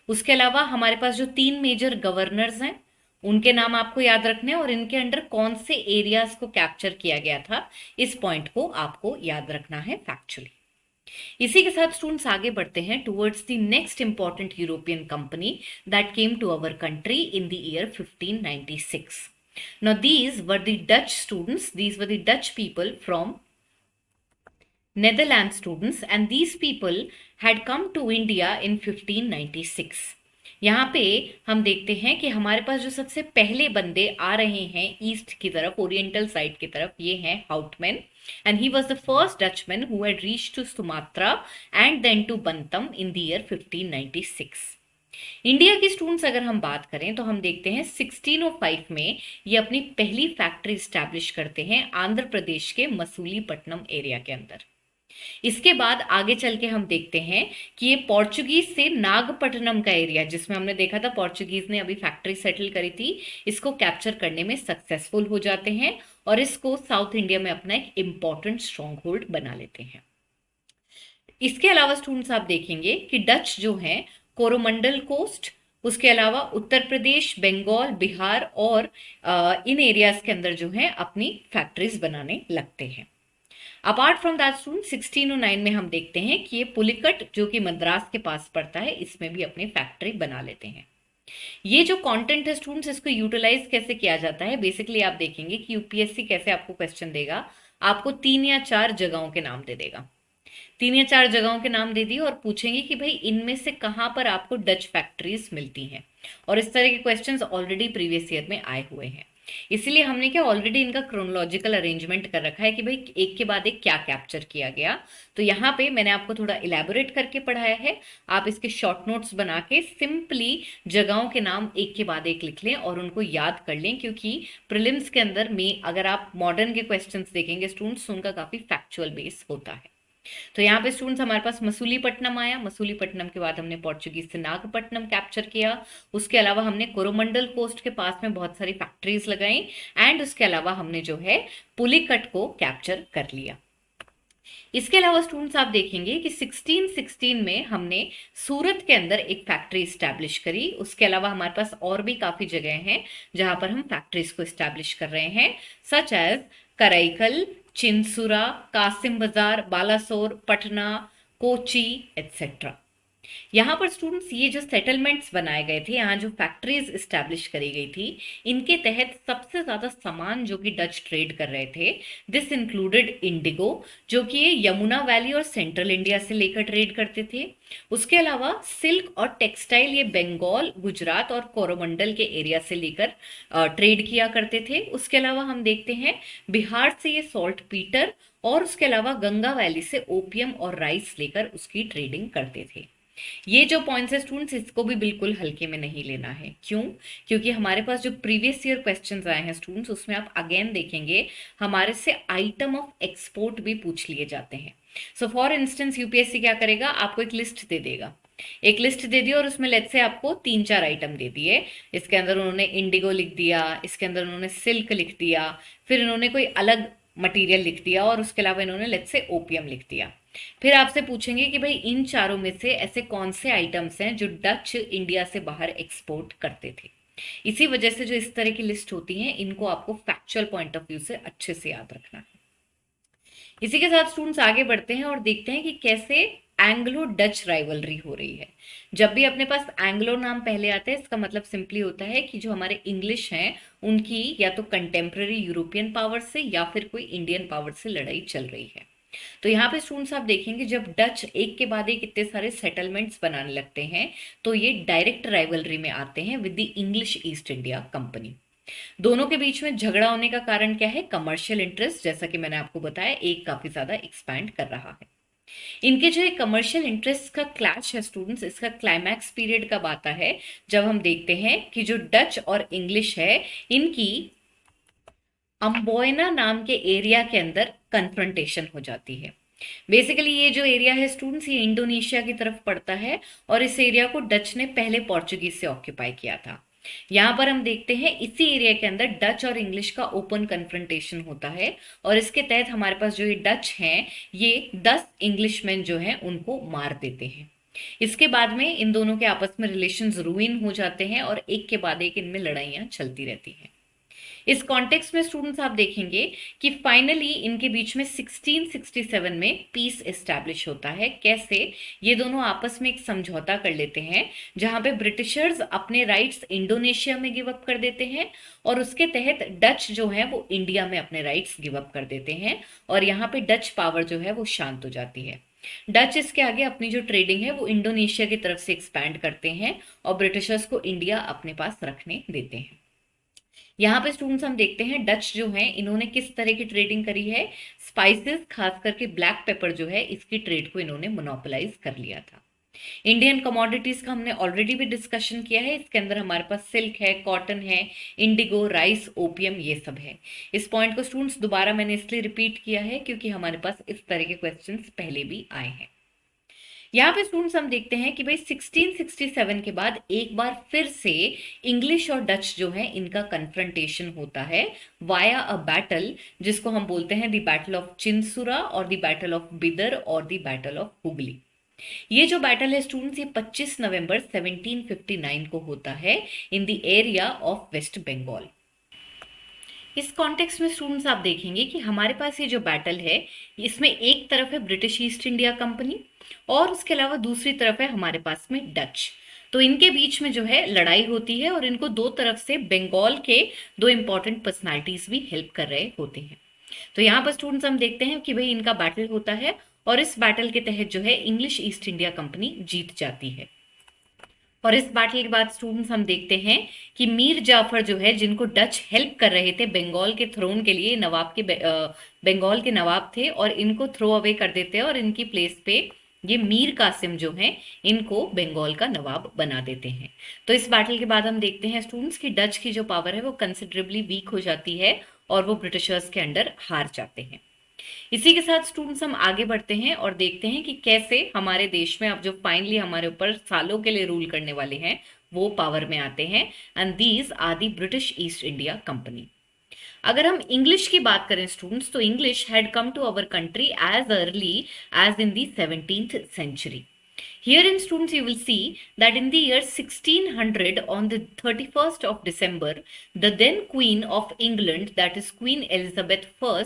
A: उसके अलावा हमारे पास जो 3 मेजर गवर्नर्स हैं उनके नाम आपको याद रखने हैं, और इनके अंडर कौन से एरियाज को कैप्चर किया गया था, इस पॉइंट को आपको याद रखना है फैक्चुअली। इसी के साथ स्टूडेंट्स आगे बढ़ते हैं towards the next important European company that came to our country in the year 1596. Now these were the Dutch students, these were the Dutch people from Netherlands students, and these people had come to India in 1596. यहाँ पे हम देखते हैं कि हमारे पास जो सबसे पहले बंदे आ रहे हैं ईस्ट की तरफ, ओरिएंटल साइड की तरफ, ये हैं Houtman, and he was the first Dutchman who had reached to Sumatra and then to Bantam in the year 1596. India की स्टूडेंट्स अगर हम बात करें तो हम देखते हैं 1605 में ये अपनी पहली फैक्ट्री स्टैब्लिश करते हैं आंध्र प्रदेश के मसूलीपट्टनम एरिया के अंदर। इसके बाद आगे चल के हम देखते हैं कि ये पोर्चुगीज से नागपट्टनम का एरिया, जिसमें हमने देखा था पोर्चुगीज ने अभी फैक्ट्री सेटल करी थी, इसको कैप्चर करने में सक्सेसफुल हो जाते हैं और इसको साउथ इंडिया में अपना एक इंपॉर्टेंट स्ट्रॉन्ग होल्ड बना लेते हैं। इसके अलावा स्टूडेंट्स आप देखेंगे कि डच जो हैं कोरोमंडल कोस्ट, उसके अलावा उत्तर प्रदेश, बंगाल, बिहार और इन एरियाज के अंदर जो है अपनी फैक्ट्रीज बनाने लगते हैं। अपार्ट फ्रॉम दैट स्टूडेंट 1609 में हम देखते हैं कि ये पुलिकट जो कि मद्रास के पास पड़ता है, इसमें भी अपनी फैक्ट्री बना लेते हैं। ये जो कंटेंट है स्टूडेंट्स, इसको यूटिलाइज कैसे किया जाता है, बेसिकली आप देखेंगे कि यूपीएससी कैसे आपको क्वेश्चन देगा, आपको 3 या 4 जगहों के नाम दे देगा। 3 या 4 जगहों के नाम दे दिए और पूछेंगे कि भाई इनमें से कहाँ पर आपको डच फैक्ट्रीज मिलती हैं। और इस तरह के क्वेश्चंस ऑलरेडी प्रीवियस ईयर में आए हुए हैं। इसीलिए हमने क्या ऑलरेडी इनका क्रोनोलॉजिकल अरेंजमेंट कर रखा है कि भाई एक के बाद एक क्या कैप्चर किया गया। तो यहाँ पे मैंने आपको थोड़ा इलेबोरेट करके पढ़ाया है। आप इसके शॉर्ट नोट्स बना के सिंपली जगहों के नाम एक के बाद एक लिख लें और उनको याद कर लें, क्योंकि प्रीलिम्स के अंदर में अगर आप मॉडर्न के क्वेश्चंस देखेंगे स्टूडेंट्स, उनका काफी फैक्चुअल बेस होता है। तो यहाँ पे स्टूडेंट्स हमारे पास मसूलीपट्टनम आया। मसूलीपट्टनम के बाद हमने पोर्चुगीज से नागपट्टनम कैप्चर किया। उसके अलावा हमने कोरोमंडल कोस्ट के पास में बहुत सारी फैक्ट्रीज लगाई एंड उसके अलावा हमने जो है पुलिकट को कैप्चर कर लिया। इसके अलावा स्टूडेंट्स आप देखेंगे कि 1616 में हमने सूरत के अंदर एक फैक्ट्री स्टैब्लिश करी। उसके अलावा हमारे पास और भी काफी जगह हैं जहां पर हम फैक्ट्रीज को स्टैब्लिश कर रहे हैं, सच एज कराईकल, चिंसुरा, कासिम बाजार, बालासोर, पटना, कोची एटसेट्रा। यहाँ पर स्टूडेंट्स ये जो सेटलमेंट्स बनाए गए थे, यहाँ जो फैक्ट्रीज इस्टेब्लिश करी गई थी, इनके तहत सबसे ज्यादा सामान जो कि डच ट्रेड कर रहे थे, दिस इंक्लूडेड इंडिगो, जो कि ये यमुना वैली और सेंट्रल इंडिया से लेकर ट्रेड करते थे। उसके अलावा सिल्क और टेक्सटाइल ये बंगाल, गुजरात और कोरोमंडल के एरिया से लेकर ट्रेड किया करते थे। उसके अलावा हम देखते हैं बिहार से ये सॉल्ट पीटर और उसके अलावा गंगा वैली से ओपियम और राइस लेकर उसकी ट्रेडिंग करते थे। ये जो पॉइंट्स है स्टूडेंट्स, इसको भी बिल्कुल हल्के में नहीं लेना है। क्यों? क्योंकि हमारे पास जो प्रीवियस ईयर क्वेश्चंस आए हैं स्टूडेंट्स, उसमें आप अगेन देखेंगे हमारे से आइटम ऑफ एक्सपोर्ट भी पूछ लिए जाते हैं। सो फॉर इंस्टेंस यूपीएससी क्या करेगा, आपको एक लिस्ट दे देगा, एक लिस्ट दे दी और उसमें लेट्स से आपको 3-4 आइटम दे दिए। इसके अंदर उन्होंने इंडिगो लिख दिया, इसके अंदर उन्होंने सिल्क लिख दिया, फिर इन्होंने कोई अलग मटेरियल लिख दिया और उसके अलावा इन्होंने लेट्स से ओपियम लिख दिया। फिर आपसे पूछेंगे कि भाई इन चारों में से ऐसे कौन से आइटम्स हैं जो डच इंडिया से बाहर एक्सपोर्ट करते थे। इसी वजह से जो इस तरह की लिस्ट होती है, इनको आपको फैक्चुअल पॉइंट ऑफ व्यू से अच्छे से याद रखना है। इसी के साथ स्टूडेंट्स आगे बढ़ते हैं और देखते हैं कि कैसे एंग्लो डच राइवलरी हो रही है। जब भी अपने पास एंग्लो नाम पहले आता है, इसका मतलब सिंपली होता है कि जो हमारे इंग्लिश हैं उनकी या तो कंटेम्प्रेरी यूरोपियन पावर से या फिर कोई इंडियन पावर से लड़ाई चल रही है। तो यहाँ पे स्टूडेंट्स आप देखेंगे जब डच एक के बाद एक इतने सारे सेटलमेंट्स बनाने लगते हैं, तो ये डायरेक्ट राइवलरी में आते हैं with the English East India company. दोनों के बीच में झगड़ा होने का कारण क्या है? कमर्शियल इंटरेस्ट, जैसा कि मैंने आपको बताया, एक काफी ज्यादा एक्सपैंड कर रहा है। इनके जो कमर्शियल इंटरेस्ट का क्लैश है स्टूडेंट्स, इसका क्लाइमैक्स पीरियड कब आता है? जब हम देखते हैं कि जो डच और इंग्लिश है, इनकी अम्बोयना नाम के एरिया के अंदर कन्फ्रंटेशन हो जाती है। बेसिकली ये जो एरिया है स्टूडेंट्स, ये इंडोनेशिया की तरफ पड़ता है और इस एरिया को डच ने पहले पोर्चुगीज से ऑक्यूपाई किया था। यहाँ पर हम देखते हैं इसी एरिया के अंदर डच और इंग्लिश का ओपन कन्फ्रंटेशन होता है और इसके तहत हमारे पास जो ये डच हैं, ये 10 इंग्लिशमैन जो हैं उनको मार देते हैं। इसके बाद में इन दोनों के आपस में रिलेशंस रूइन हो जाते हैं और एक के बाद एक इनमें लड़ाइयां चलती रहती हैं। इस कॉन्टेक्स्ट में स्टूडेंट्स आप देखेंगे कि फाइनली इनके बीच में 1667 में पीस एस्टैब्लिश होता है। कैसे? ये दोनों आपस में एक समझौता कर लेते हैं जहां पे ब्रिटिशर्स अपने राइट्स इंडोनेशिया में गिव अप कर देते हैं और उसके तहत डच जो है वो इंडिया में अपने राइट्स गिव अप कर देते हैं और यहाँ पे डच पावर जो है वो शांत हो जाती है। डच इसके आगे अपनी जो ट्रेडिंग है वो इंडोनेशिया की तरफ से एक्सपैंड करते हैं और ब्रिटिशर्स को इंडिया अपने पास रखने देते हैं। यहाँ पे स्टूडेंट्स हम देखते हैं डच जो हैं इन्होंने किस तरह की ट्रेडिंग करी है। स्पाइसेस, खास करके ब्लैक पेपर जो है, इसकी ट्रेड को इन्होंने मोनोपोलाइज कर लिया था। इंडियन कमोडिटीज का हमने ऑलरेडी भी डिस्कशन किया है। इसके अंदर हमारे पास सिल्क है, कॉटन है, इंडिगो, राइस, ओपियम, ये सब है। इस पॉइंट को स्टूडेंट्स दोबारा मैंने इसलिए रिपीट किया है क्योंकि हमारे पास इस तरह के क्वेश्चंस पहले भी आए हैं। यहाँ पे स्टूडेंट्स हम देखते हैं कि भाई 1667 के बाद एक बार फिर से इंग्लिश और डच जो है इनका कन्फ्रंटेशन होता है वाया अ बैटल, जिसको हम बोलते हैं द बैटल ऑफ चिंसुरा और द बैटल ऑफ बिदर और द बैटल ऑफ हुगली। ये जो बैटल है स्टूडेंट्स, ये 25 नवंबर 1759 को होता है in the area of West Bengal. इस कॉन्टेक्स्ट में स्टूडेंट्स आप देखेंगे कि हमारे पास ये जो बैटल है, इसमें एक तरफ है ब्रिटिश ईस्ट इंडिया कंपनी और उसके अलावा दूसरी तरफ है हमारे पास में डच। तो इनके बीच में जो है लड़ाई होती है और इनको दो तरफ से बंगाल के दो इंपॉर्टेंट पर्सनालिटीज भी हेल्प कर रहे होते हैं। तो यहाँ पर स्टूडेंट्स हम देखते हैं कि भाई इनका बैटल होता है और इस बैटल के तहत जो है इंग्लिश ईस्ट इंडिया कंपनी जीत जाती है। और इस बैटल के बाद स्टूडेंट्स हम देखते हैं कि मीर जाफर जो है, जिनको डच हेल्प कर रहे थे बंगाल के थ्रोन के लिए, बंगाल के नवाब थे, और इनको थ्रो अवे कर देते हैं और इनकी प्लेस पे ये मीर कासिम जो हैं इनको बंगाल का नवाब बना देते हैं। तो इस बैटल के बाद हम देखते हैं स्टूडेंट्स की डच की जो पावर है वो कंसिडरेबली वीक हो जाती है और वो ब्रिटिशर्स के अंडर हार जाते हैं। इसी के साथ स्टूडेंट्स हम आगे बढ़ते हैं और देखते हैं कि कैसे हमारे देश में अब जो फाइनली हमारे ऊपर सालों के लिए रूल करने वाले हैं वो पावर में आते हैं, and these are the British East India company. अगर हम इंग्लिश की बात करें स्टूडेंट्स, तो English had come to our country as early as in the 17th century. Herein, students, you will see that in the year 1600, on the 31st of December, the then Queen of England, that is Queen Elizabeth I,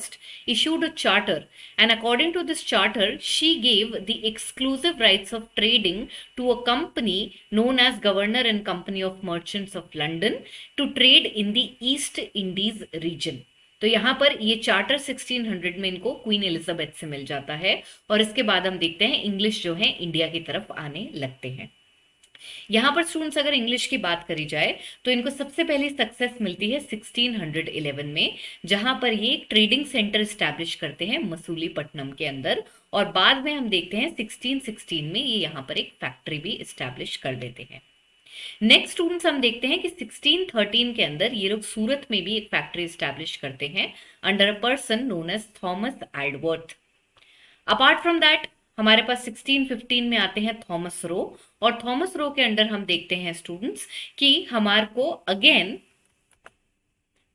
A: issued a charter, and according to this charter, she gave the exclusive rights of trading to a company known as Governor and Company of Merchants of London to trade in the East Indies region. तो यहाँ पर ये charter 1600 में इनको queen Elizabeth से मिल जाता है, और इसके बाद हम देखते हैं इंग्लिश जो है इंडिया की तरफ आने लगते हैं। यहाँ पर स्टूडेंट्स अगर इंग्लिश की बात करी जाए तो इनको सबसे पहली सक्सेस मिलती है 1611 में, जहां पर ये एक ट्रेडिंग सेंटर स्टैब्लिश करते हैं मसूलीपट्टनम के अंदर, और बाद में हम देखते हैं 1616 में ये यहाँ पर एक फैक्ट्री भी स्टैब्लिश कर देते हैं। नेक्स्ट स्टूडेंट्स हम देखते हैं कि 1613 के अंदर ये लोग सूरत में भी एक फैक्ट्री स्टैब्लिश करते हैं under a person known as Thomas Aldworth. Apart from that हमारे पास 1615 में आते हैं थॉमस रो, और थॉमस रो के अंडर हम देखते हैं स्टूडेंट्स कि हमारे को अगेन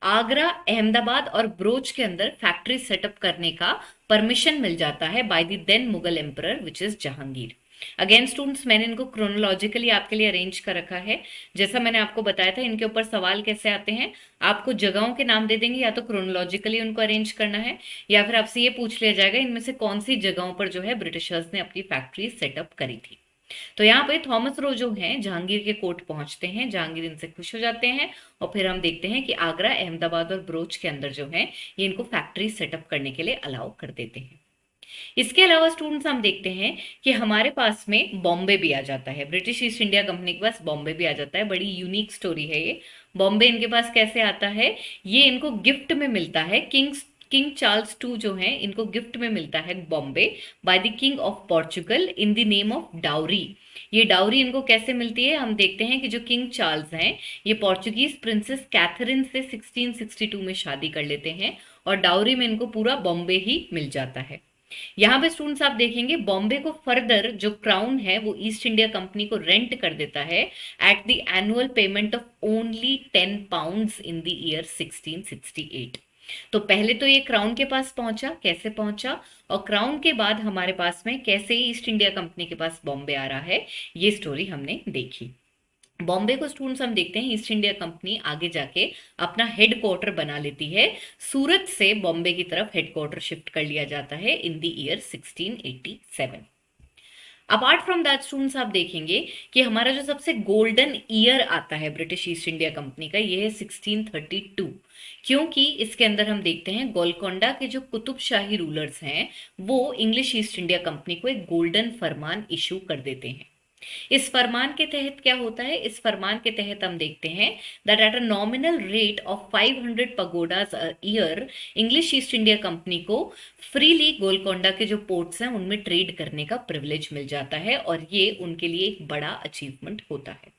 A: आगरा, अहमदाबाद और ब्रोच के अंदर फैक्ट्री सेटअप करने का परमिशन मिल जाता है by the then Mughal emperor which is Jahangir. Again students मैंने इनको क्रोनोलॉजिकली आपके लिए अरेंज कर रखा है। जैसा मैंने आपको बताया था इनके ऊपर सवाल कैसे आते हैं, आपको जगहों के नाम दे देंगे, या तो क्रोनोलॉजिकली उनको अरेंज करना है, या फिर आपसे ये पूछ लिया जाएगा इनमें से कौन सी जगहों पर जो है ब्रिटिशर्स ने अपनी फैक्ट्री सेटअप करी थी। तो यहाँ पे थॉमस रो जो हैं जहांगीर के कोर्ट पहुंचते हैं, जहांगीर इनसे खुश हो जाते हैं, और फिर हम देखते हैं कि आगरा, अहमदाबाद और ब्रोच के अंदर जो है ये इनको फैक्ट्री सेटअप करने के लिए अलाउ कर देते हैं। इसके अलावा स्टूडेंट्स हम देखते हैं कि हमारे पास में बॉम्बे भी आ जाता है, ब्रिटिश ईस्ट इंडिया कंपनी के पास बॉम्बे भी आ जाता है। बड़ी यूनिक स्टोरी है ये। बॉम्बे इनके पास कैसे आता है, ये इनको गिफ्ट में मिलता है। किंग चार्ल्स II जो है इनको गिफ्ट में मिलता है Bombay by the king of Portugal in the name of dowry. ये डाउरी इनको कैसे मिलती है, हम देखते हैं कि जो किंग चार्ल्स हैं ये पोर्चुगीज प्रिंसेस कैथरीन से 1662 में शादी कर लेते हैं, और डाउरी में इनको पूरा बॉम्बे ही मिल जाता है। यहाँ पे स्टूडेंट्स आप देखेंगे बॉम्बे को फर्दर जो क्राउन है वो ईस्ट इंडिया कंपनी को रेंट कर देता है at the annual payment of only 10 pounds in the year 1668। तो पहले तो ये क्राउन के पास पहुंचा, कैसे पहुंचा, और क्राउन के बाद हमारे पास में कैसे ईस्ट इंडिया कंपनी के पास बॉम्बे आ रहा है, ये स्टोरी हमने देखी। बॉम्बे को स्टूडेंट्स हम देखते हैं ईस्ट इंडिया कंपनी आगे जाके अपना हेडक्वार्टर बना लेती है। सूरत से बॉम्बे की तरफ हेडक्वार्टर शिफ्ट कर लिया जाता है in the year 1687। Apart from that students आप देखेंगे कि हमारा जो सबसे गोल्डन ईयर आता है ब्रिटिश ईस्ट इंडिया कंपनी का, ये है 1632, क्योंकि इसके अंदर हम देखते हैं गोलकोंडा के जो कुतुबशाही रूलर्स हैं वो इंग्लिश ईस्ट इंडिया कंपनी को एक गोल्डन फरमान इशू कर देते हैं। इस फरमान के तहत क्या होता है, इस फरमान के तहत हम देखते हैं that at a nominal rate of 500 pagodas a year English East India company को फ्रीली गोलकोंडा के जो पोर्ट्स हैं उनमें ट्रेड करने का प्रिविलेज मिल जाता है, और ये उनके लिए एक बड़ा अचीवमेंट होता है।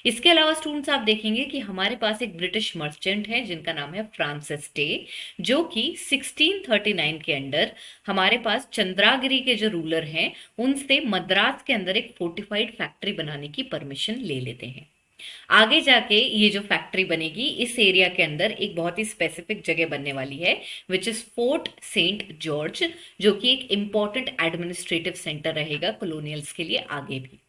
A: इसके अलावा स्टूडेंट्स आप देखेंगे कि हमारे पास एक ब्रिटिश मर्चेंट है जिनका नाम है फ्रांसिस डे, जो कि 1639 के अंदर हमारे पास चंद्रागिरी के जो रूलर हैं उनसे मद्रास के अंदर एक फोर्टिफाइड फैक्ट्री बनाने की परमिशन ले लेते हैं। आगे जाके ये जो फैक्ट्री बनेगी इस एरिया के अंदर एक बहुत ही स्पेसिफिक जगह बनने वाली है which is Fort Saint George, जो कि एक इंपॉर्टेंट एडमिनिस्ट्रेटिव सेंटर रहेगा कॉलोनियल्स के लिए आगे भी।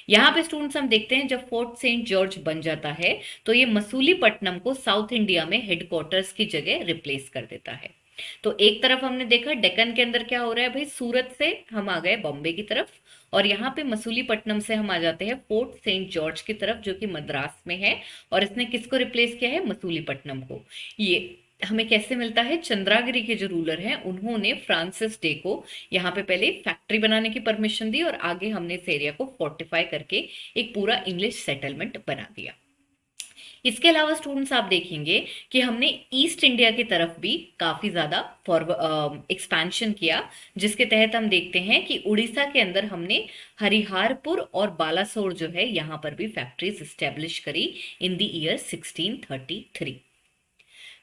A: यहाँ पे स्टूडेंट्स हम देखते हैं जब फोर्ट सेंट जॉर्ज बन जाता है तो ये मसूलीपट्टनम को साउथ इंडिया में हेडक्वार्टर्स की जगह रिप्लेस कर देता है। तो एक तरफ हमने देखा डेक्कन के अंदर क्या हो रहा है भाई, सूरत से हम आ गए बॉम्बे की तरफ, और यहाँ पे मसूलीपट्टनम से हम आ जाते हैं फोर्ट सेंट जॉर्ज की तरफ जो कि मद्रास में है, और इसने किसको रिप्लेस किया है, मसूलीपट्टनम को। ये हमें कैसे मिलता है? चंद्रागिरी के जो रूलर हैं उन्होंने फ्रांसिस डे को यहाँ पे पहले फैक्ट्री बनाने की परमिशन दी और आगे हमने इस एरिया को फोर्टिफाई करके एक पूरा इंग्लिश सेटलमेंट बना दिया। इसके अलावा स्टूडेंट्स आप देखेंगे कि हमने ईस्ट इंडिया की तरफ भी काफी ज्यादा एक्सपेंशन किया, जिसके तहत हम देखते हैं कि उड़ीसा के अंदर हमने हरिहारपुर और बालासोर जो है यहाँ पर भी फैक्ट्रीज स्टेब्लिश करी इन द ईयर 1633।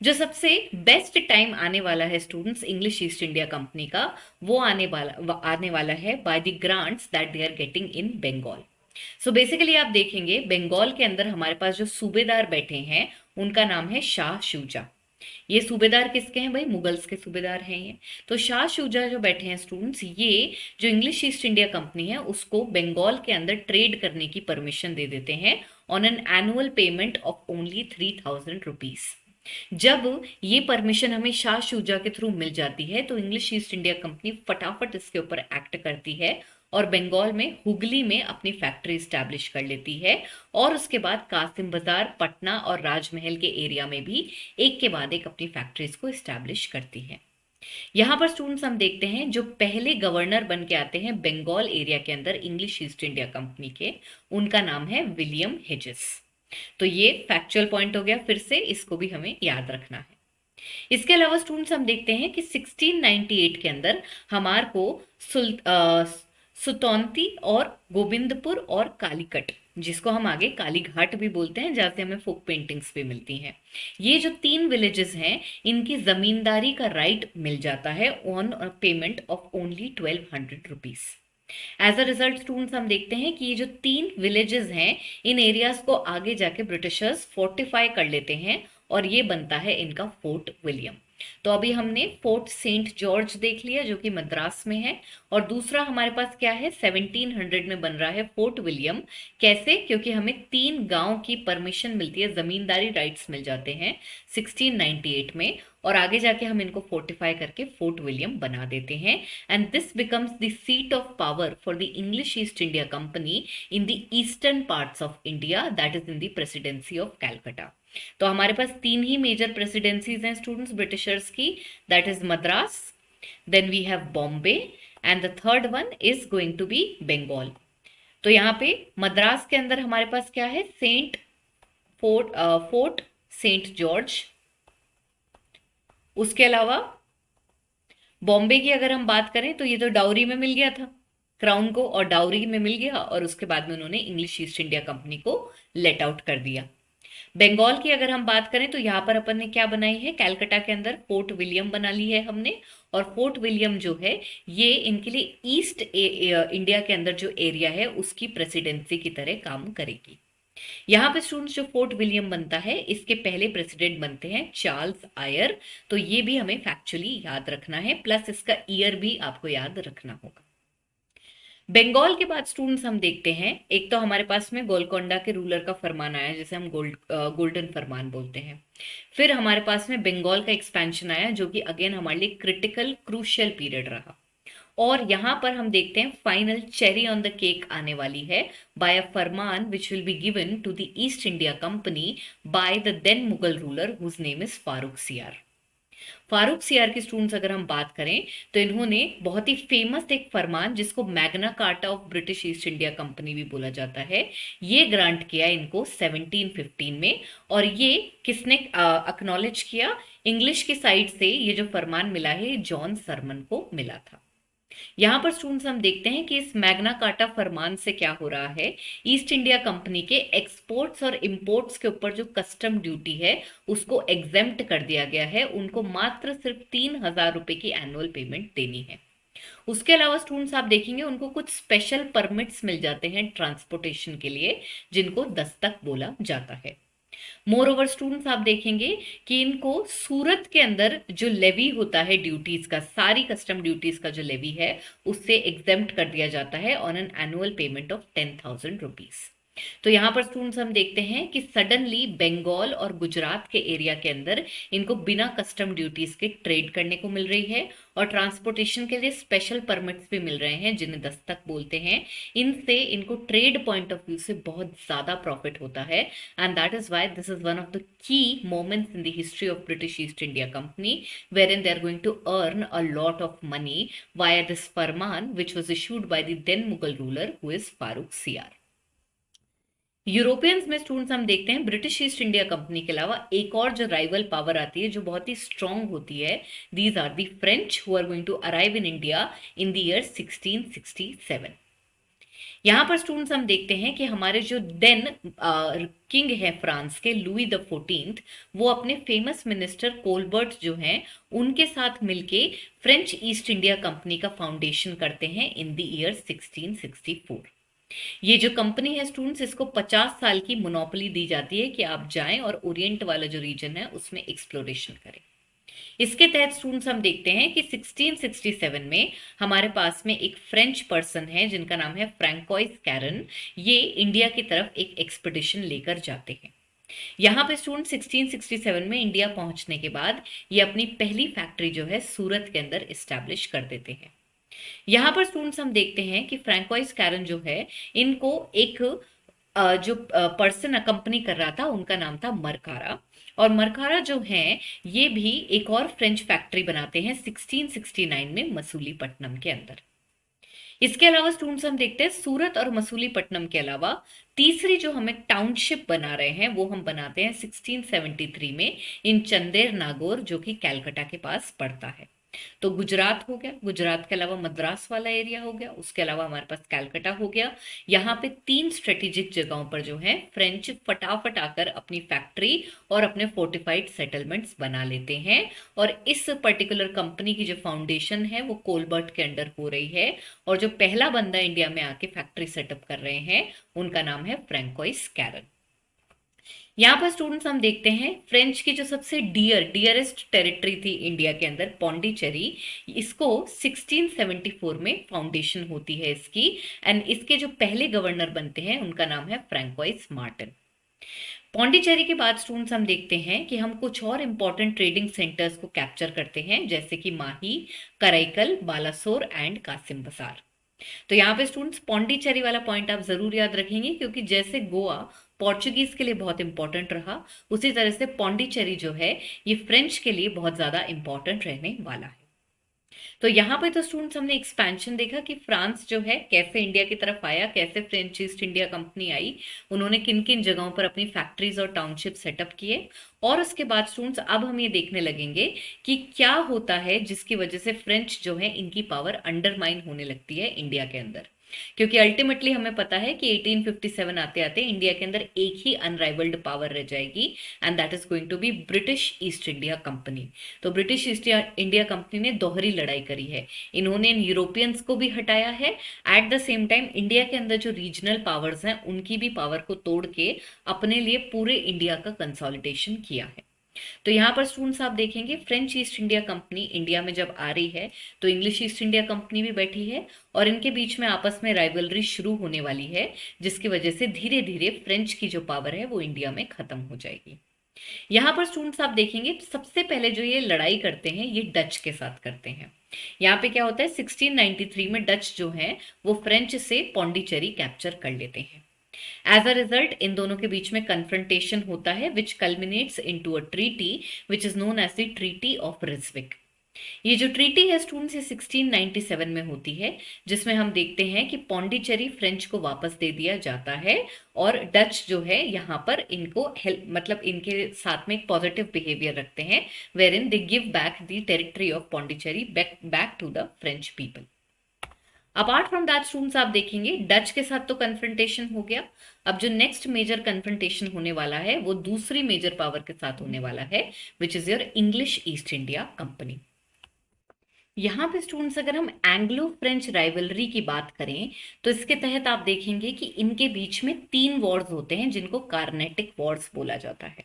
A: जो सबसे बेस्ट टाइम आने वाला है students English East India company का, वो आने वाला है by the grants that they are getting in Bengal. So basically आप देखेंगे बंगाल के अंदर हमारे पास जो सूबेदार बैठे हैं उनका नाम है शाह शुजा। ये सूबेदार किसके हैं भाई? मुगल्स के सूबेदार हैं ये। तो शाह शुजा जो बैठे हैं स्टूडेंट्स, ये जो इंग्लिश ईस्ट इंडिया कंपनी है उसको बंगाल के अंदर ट्रेड करने की परमिशन दे देते हैं on an annual payment of only 3000 rupees. जब ये परमिशन हमें शाह शुजा के थ्रू मिल जाती है तो इंग्लिश ईस्ट इंडिया कंपनी फटाफट इसके ऊपर एक्ट करती है और बंगाल में हुगली में अपनी फैक्ट्री स्टैब्लिश कर लेती है और उसके बाद कासिम बाजार, पटना और राजमहल के एरिया में भी एक के बाद एक अपनी फैक्ट्रीज को स्टैब्लिश करती है। यहाँ पर स्टूडेंट्स हम देखते हैं जो पहले गवर्नर बन के आते हैं बंगाल एरिया के अंदर इंग्लिश ईस्ट इंडिया कंपनी के, उनका नाम है विलियम हेजेस। तो ये फैक्चुअल पॉइंट हो गया, फिर से इसको भी हमें याद रखना है। इसके अलावा स्टूडेंट्स हम देखते हैं कि 1698 के अंदर हमार को सुतौंती और गोविंदपुर और कालीकट, जिसको हम आगे कालीघाट भी बोलते हैं, जहाँ से हमें फोक पेंटिंग्स भी मिलती हैं, ये जो 3 विलेजेस हैं इनकी जमींदारी का राइट मिल जाता है on payment of only 1200 rupees. As a result students हम देखते हैं कि ये जो 3 विलेजेस हैं इन एरियाज को आगे जाके ब्रिटिशर्स फोर्टिफाई कर लेते हैं और ये बनता है इनका फोर्ट विलियम। तो अभी हमने फोर्ट सेंट जॉर्ज देख लिया जो कि मद्रास में है, और दूसरा हमारे पास क्या है 1700 में बन रहा है फोर्ट विलियम। कैसे? क्योंकि हमें 3 गांव की परमिशन मिलती है, जमींदारी राइट्स मिल जाते हैं 1698 में, और आगे जाके हम इनको फोर्टिफाई करके फोर्ट विलियम बना देते हैं and this becomes the seat of power for the English East India company in the eastern parts of India, that is in the presidency of Calcutta. तो हमारे पास 3 ही मेजर प्रेसिडेंसीज हैं स्टूडेंट्स ब्रिटिशर्स की, that is Madras, then we have Bombay and the third one is going to be Bengal. तो यहाँ पे मद्रास के अंदर हमारे पास क्या है फोर्ट सेंट जॉर्ज। उसके अलावा बॉम्बे की अगर हम बात करें तो ये तो डाउरी में मिल गया था क्राउन को, और डाउरी में मिल गया और उसके बाद में उन्होंने इंग्लिश ईस्ट इंडिया कंपनी को लेट आउट कर दिया। बंगाल की अगर हम बात करें तो यहाँ पर अपन ने क्या बनाई है, कैलकाटा के अंदर फोर्ट विलियम बना ली है हमने, और फोर्ट विलियम जो है ये इनके लिए ईस्ट इंडिया के अंदर जो एरिया है उसकी प्रेसिडेंसी की तरह काम करेगी। यहाँ पे स्टूडेंट्स जो फोर्ट विलियम बनता है इसके पहले प्रेसिडेंट बनते हैं चार्ल्स आयर, तो ये भी हमें फैक्चुअली याद रखना है, प्लस इसका ईयर भी आपको याद रखना होगा। बंगाल के बाद स्टूडेंट्स हम देखते हैं, एक तो हमारे पास में गोलकोंडा के रूलर का फरमान आया जिसे हम गोल्डन फरमान बोलते हैं। फिर हमारे पास में बंगाल का एक्सपेंशन आया जो कि अगेन हमारे लिए क्रिटिकल क्रूशियल पीरियड रहा, और यहां पर हम देखते हैं final cherry on the cake आने वाली है by a farman which will be given to the East India company by the then Mughal ruler whose name is Farrukh Siyar. Farrukh सियार के स्टूडेंट्स अगर हम बात करें तो इन्होंने बहुत ही फेमस एक फरमान जिसको Magna carta of British East India company भी बोला जाता है, ये ग्रांट किया इनको 1715 में, और ये किसने एक्नॉलेज किया? इंग्लिश की साइड से ये जो फरमान मिला है जॉन सरमन को मिला था। यहाँ पर स्टूडेंट्स हम देखते हैं कि इस मैग्ना कार्टा फरमान से क्या हो रहा है, ईस्ट इंडिया कंपनी के एक्सपोर्ट्स और इंपोर्ट्स के ऊपर जो कस्टम ड्यूटी है उसको एग्जेम्प्ट कर दिया गया है, उनको मात्र सिर्फ 3000 रुपए की एनुअल पेमेंट देनी है। उसके अलावा स्टूडेंट्स आप देखेंगे उनको कुछ स्पेशल परमिट्स मिल जाते हैं ट्रांसपोर्टेशन के लिए जिनको दस्तक बोला जाता है। मोर ओवर स्टूडेंट्स आप देखेंगे कि इनको सूरत के अंदर जो लेवी होता है ड्यूटीज का, सारी कस्टम ड्यूटीज का जो लेवी है उससे एग्जेम्प्ट कर दिया जाता है on an annual payment of 10,000 rupees. तो यहाँ पर स्टूडेंट्स हम देखते हैं कि सडनली बंगाल और गुजरात के एरिया के अंदर इनको बिना कस्टम ड्यूटीज के ट्रेड करने को मिल रही है, और ट्रांसपोर्टेशन के लिए स्पेशल परमिट्स भी मिल रहे हैं जिन्हें दस्तक बोलते हैं। इनसे इनको ट्रेड पॉइंट ऑफ व्यू से बहुत ज्यादा प्रॉफिट होता है, and that is why this is one of the key moments in the history of British East India company, wherein they are going to earn a lot of money via this farman which was issued by the then Mughal ruler who is Farooq Siyar. Europeans में students हम देखते हैं British East India company के अलावा एक और जो rival power आती है जो बहुत ही स्ट्रांग होती है, these are the French who are going to arrive in India in the year 1667। यहाँ पर स्टूडेंट्स हम देखते हैं कि हमारे जो देन किंग है फ्रांस के लुई द 14th, वो अपने फेमस मिनिस्टर कोलबर्ट जो हैं उनके साथ मिलके फ्रेंच ईस्ट इंडिया कंपनी का फाउंडेशन करते हैं इन द ईयर 1664। ये जो कंपनी है स्टूडेंट्स, इसको 50 साल की मोनोपोली दी जाती है कि आप जाएं और ओरिएंट वाला जो रीजन है उसमें एक्सप्लोरेशन करें। इसके तहत स्टूडेंट्स हम देखते हैं कि 1667 में हमारे पास में एक फ्रेंच पर्सन है जिनका नाम है फ्रैंकोइस कैरन। ये इंडिया की तरफ एक एक्सपेडिशन लेकर जाते हैं। यहाँ पे स्टूडेंट 1667 में इंडिया पहुंचने के बाद ये अपनी पहली फैक्ट्री जो है सूरत के अंदर इस्टेब्लिश कर देते हैं। यहाँ पर स्टूडेंट्स हम देखते हैं कि फ्रैंकोइस कैरन जो है इनको एक जो पर्सन अकंपनी कर रहा था उनका नाम था मरकारा, और मरकारा जो है ये भी एक और फ्रेंच फैक्ट्री बनाते हैं 1669 में मसूलीपट्टनम के अंदर। इसके अलावा स्टूडेंट्स हम देखते हैं सूरत और मसूलीपट्टनम के अलावा तीसरी जो हम एक टाउनशिप बना रहे हैं वो हम बनाते हैं 1673 में इन चंदेर नागौर जो कि कैलकाटा के पास पड़ता है। तो गुजरात हो गया, गुजरात के अलावा मद्रास वाला एरिया हो गया, उसके अलावा हमारे पास कैलकाटा हो गया। यहाँ पे 3 स्ट्रेटेजिक जगहों पर जो है फ्रेंच फटाफट आकर अपनी फैक्ट्री और अपने फोर्टिफाइड सेटलमेंट्स बना लेते हैं, और इस पर्टिकुलर कंपनी की जो फाउंडेशन है वो कोलबर्ट के अंडर हो रही है, और जो पहला बंदा इंडिया में आके फैक्ट्री सेटअप कर रहे हैं उनका नाम है फ्रैंकोइस कैरन। यहाँ पर स्टूडेंट्स हम देखते हैं फ्रेंच की जो सबसे डियरेस्ट टेरिटरी थी इंडिया के अंदर पौंडीचेरी, इसको 1674 में फाउंडेशन होती है इसकी, एंड इसके जो पहले गवर्नर बनते हैं उनका नाम है फ्रैंकोइस मार्टिन। पौंडीचेरी के बाद स्टूडेंट्स हम देखते हैं कि हम कुछ और इंपॉर्टेंट ट्रेडिंग सेंटर्स को कैप्चर करते हैं जैसे कि माही, कराईकल, बालासोर एंड कासिम बसार। तो यहाँ पे स्टूडेंट्स पौंडीचेरी वाला पॉइंट आप जरूर याद रखेंगे, क्योंकि जैसे गोवा पोर्चुगीज के लिए बहुत इंपॉर्टेंट रहा उसी तरह से पौंडीचेरी जो है ये फ्रेंच के लिए बहुत ज्यादा इंपॉर्टेंट रहने वाला है। तो यहाँ पे तो स्टूडेंट्स हमने एक्सपेंशन देखा कि फ्रांस जो है कैसे इंडिया की तरफ आया, कैसे फ्रेंच ईस्ट इंडिया कंपनी आई, उन्होंने किन किन जगहों पर अपनी फैक्ट्रीज और टाउनशिप सेटअप किए, और उसके बाद स्टूडेंट्स अब हम ये देखने लगेंगे कि क्या होता है जिसकी वजह से फ्रेंच जो है इनकी पावर अंडरमाइन होने लगती है इंडिया के अंदर। क्योंकि अल्टीमेटली हमें पता है कि 1857 आते आते इंडिया के अंदर एक ही अनराइवल्ड पावर रह जाएगी, and that is going to be British East India Company. तो ब्रिटिश ईस्ट इंडिया कंपनी ने दोहरी लड़ाई करी है, इन्होंने यूरोपियंस को भी हटाया है, at the same time India के अंदर जो रीजनल पावर्स हैं उनकी भी पावर को तोड़ के अपने लिए पूरे इंडिया का कंसोलिडेशन किया है। तो यहाँ पर स्टूडेंट्स आप देखेंगे French East India company India में जब आ रही है तो इंग्लिश ईस्ट इंडिया कंपनी भी बैठी है, और इनके बीच में आपस में राइवलरी शुरू होने वाली है, जिसकी वजह से धीरे धीरे फ्रेंच की जो पावर है वो इंडिया में खत्म हो जाएगी। यहाँ पर स्टूडेंट्स आप देखेंगे सबसे पहले जो ये लड़ाई करते हैं ये डच के साथ करते हैं। यहाँ पे क्या होता है 1693 में डच जो है वो फ्रेंच से पौंडीचेरी कैप्चर कर लेते हैं। एज अ रिजल्ट इन दोनों के बीच में कन्फ्रंटेशन होता है which culminates into a treaty which is known as the treaty of Ryswick. ये जो ट्रीटी है स्टूडेंट्स ये 1697 में होती है, जिसमें हम देखते हैं कि पौंडीचेरी फ्रेंच को वापस दे दिया जाता है, और डच जो है यहाँ पर इनको हेल्प मतलब इनके साथ में एक पॉजिटिव बिहेवियर रखते हैं, wherein they give back the territory of Pondicherry back to the French people. Apart from that students आप देखेंगे डच के साथ तो कन्फ्रंटेशन हो गया, अब जो नेक्स्ट मेजर कन्फ्रंटेशन होने वाला है वो दूसरी मेजर पावर के साथ होने वाला है which is your English East India company. यहाँ पे स्टूडेंट्स अगर हम एंग्लो फ्रेंच राइवलरी की बात करें तो इसके तहत आप देखेंगे कि इनके बीच में 3 वॉर्स होते हैं जिनको कार्नेटिक वॉर्स बोला जाता है।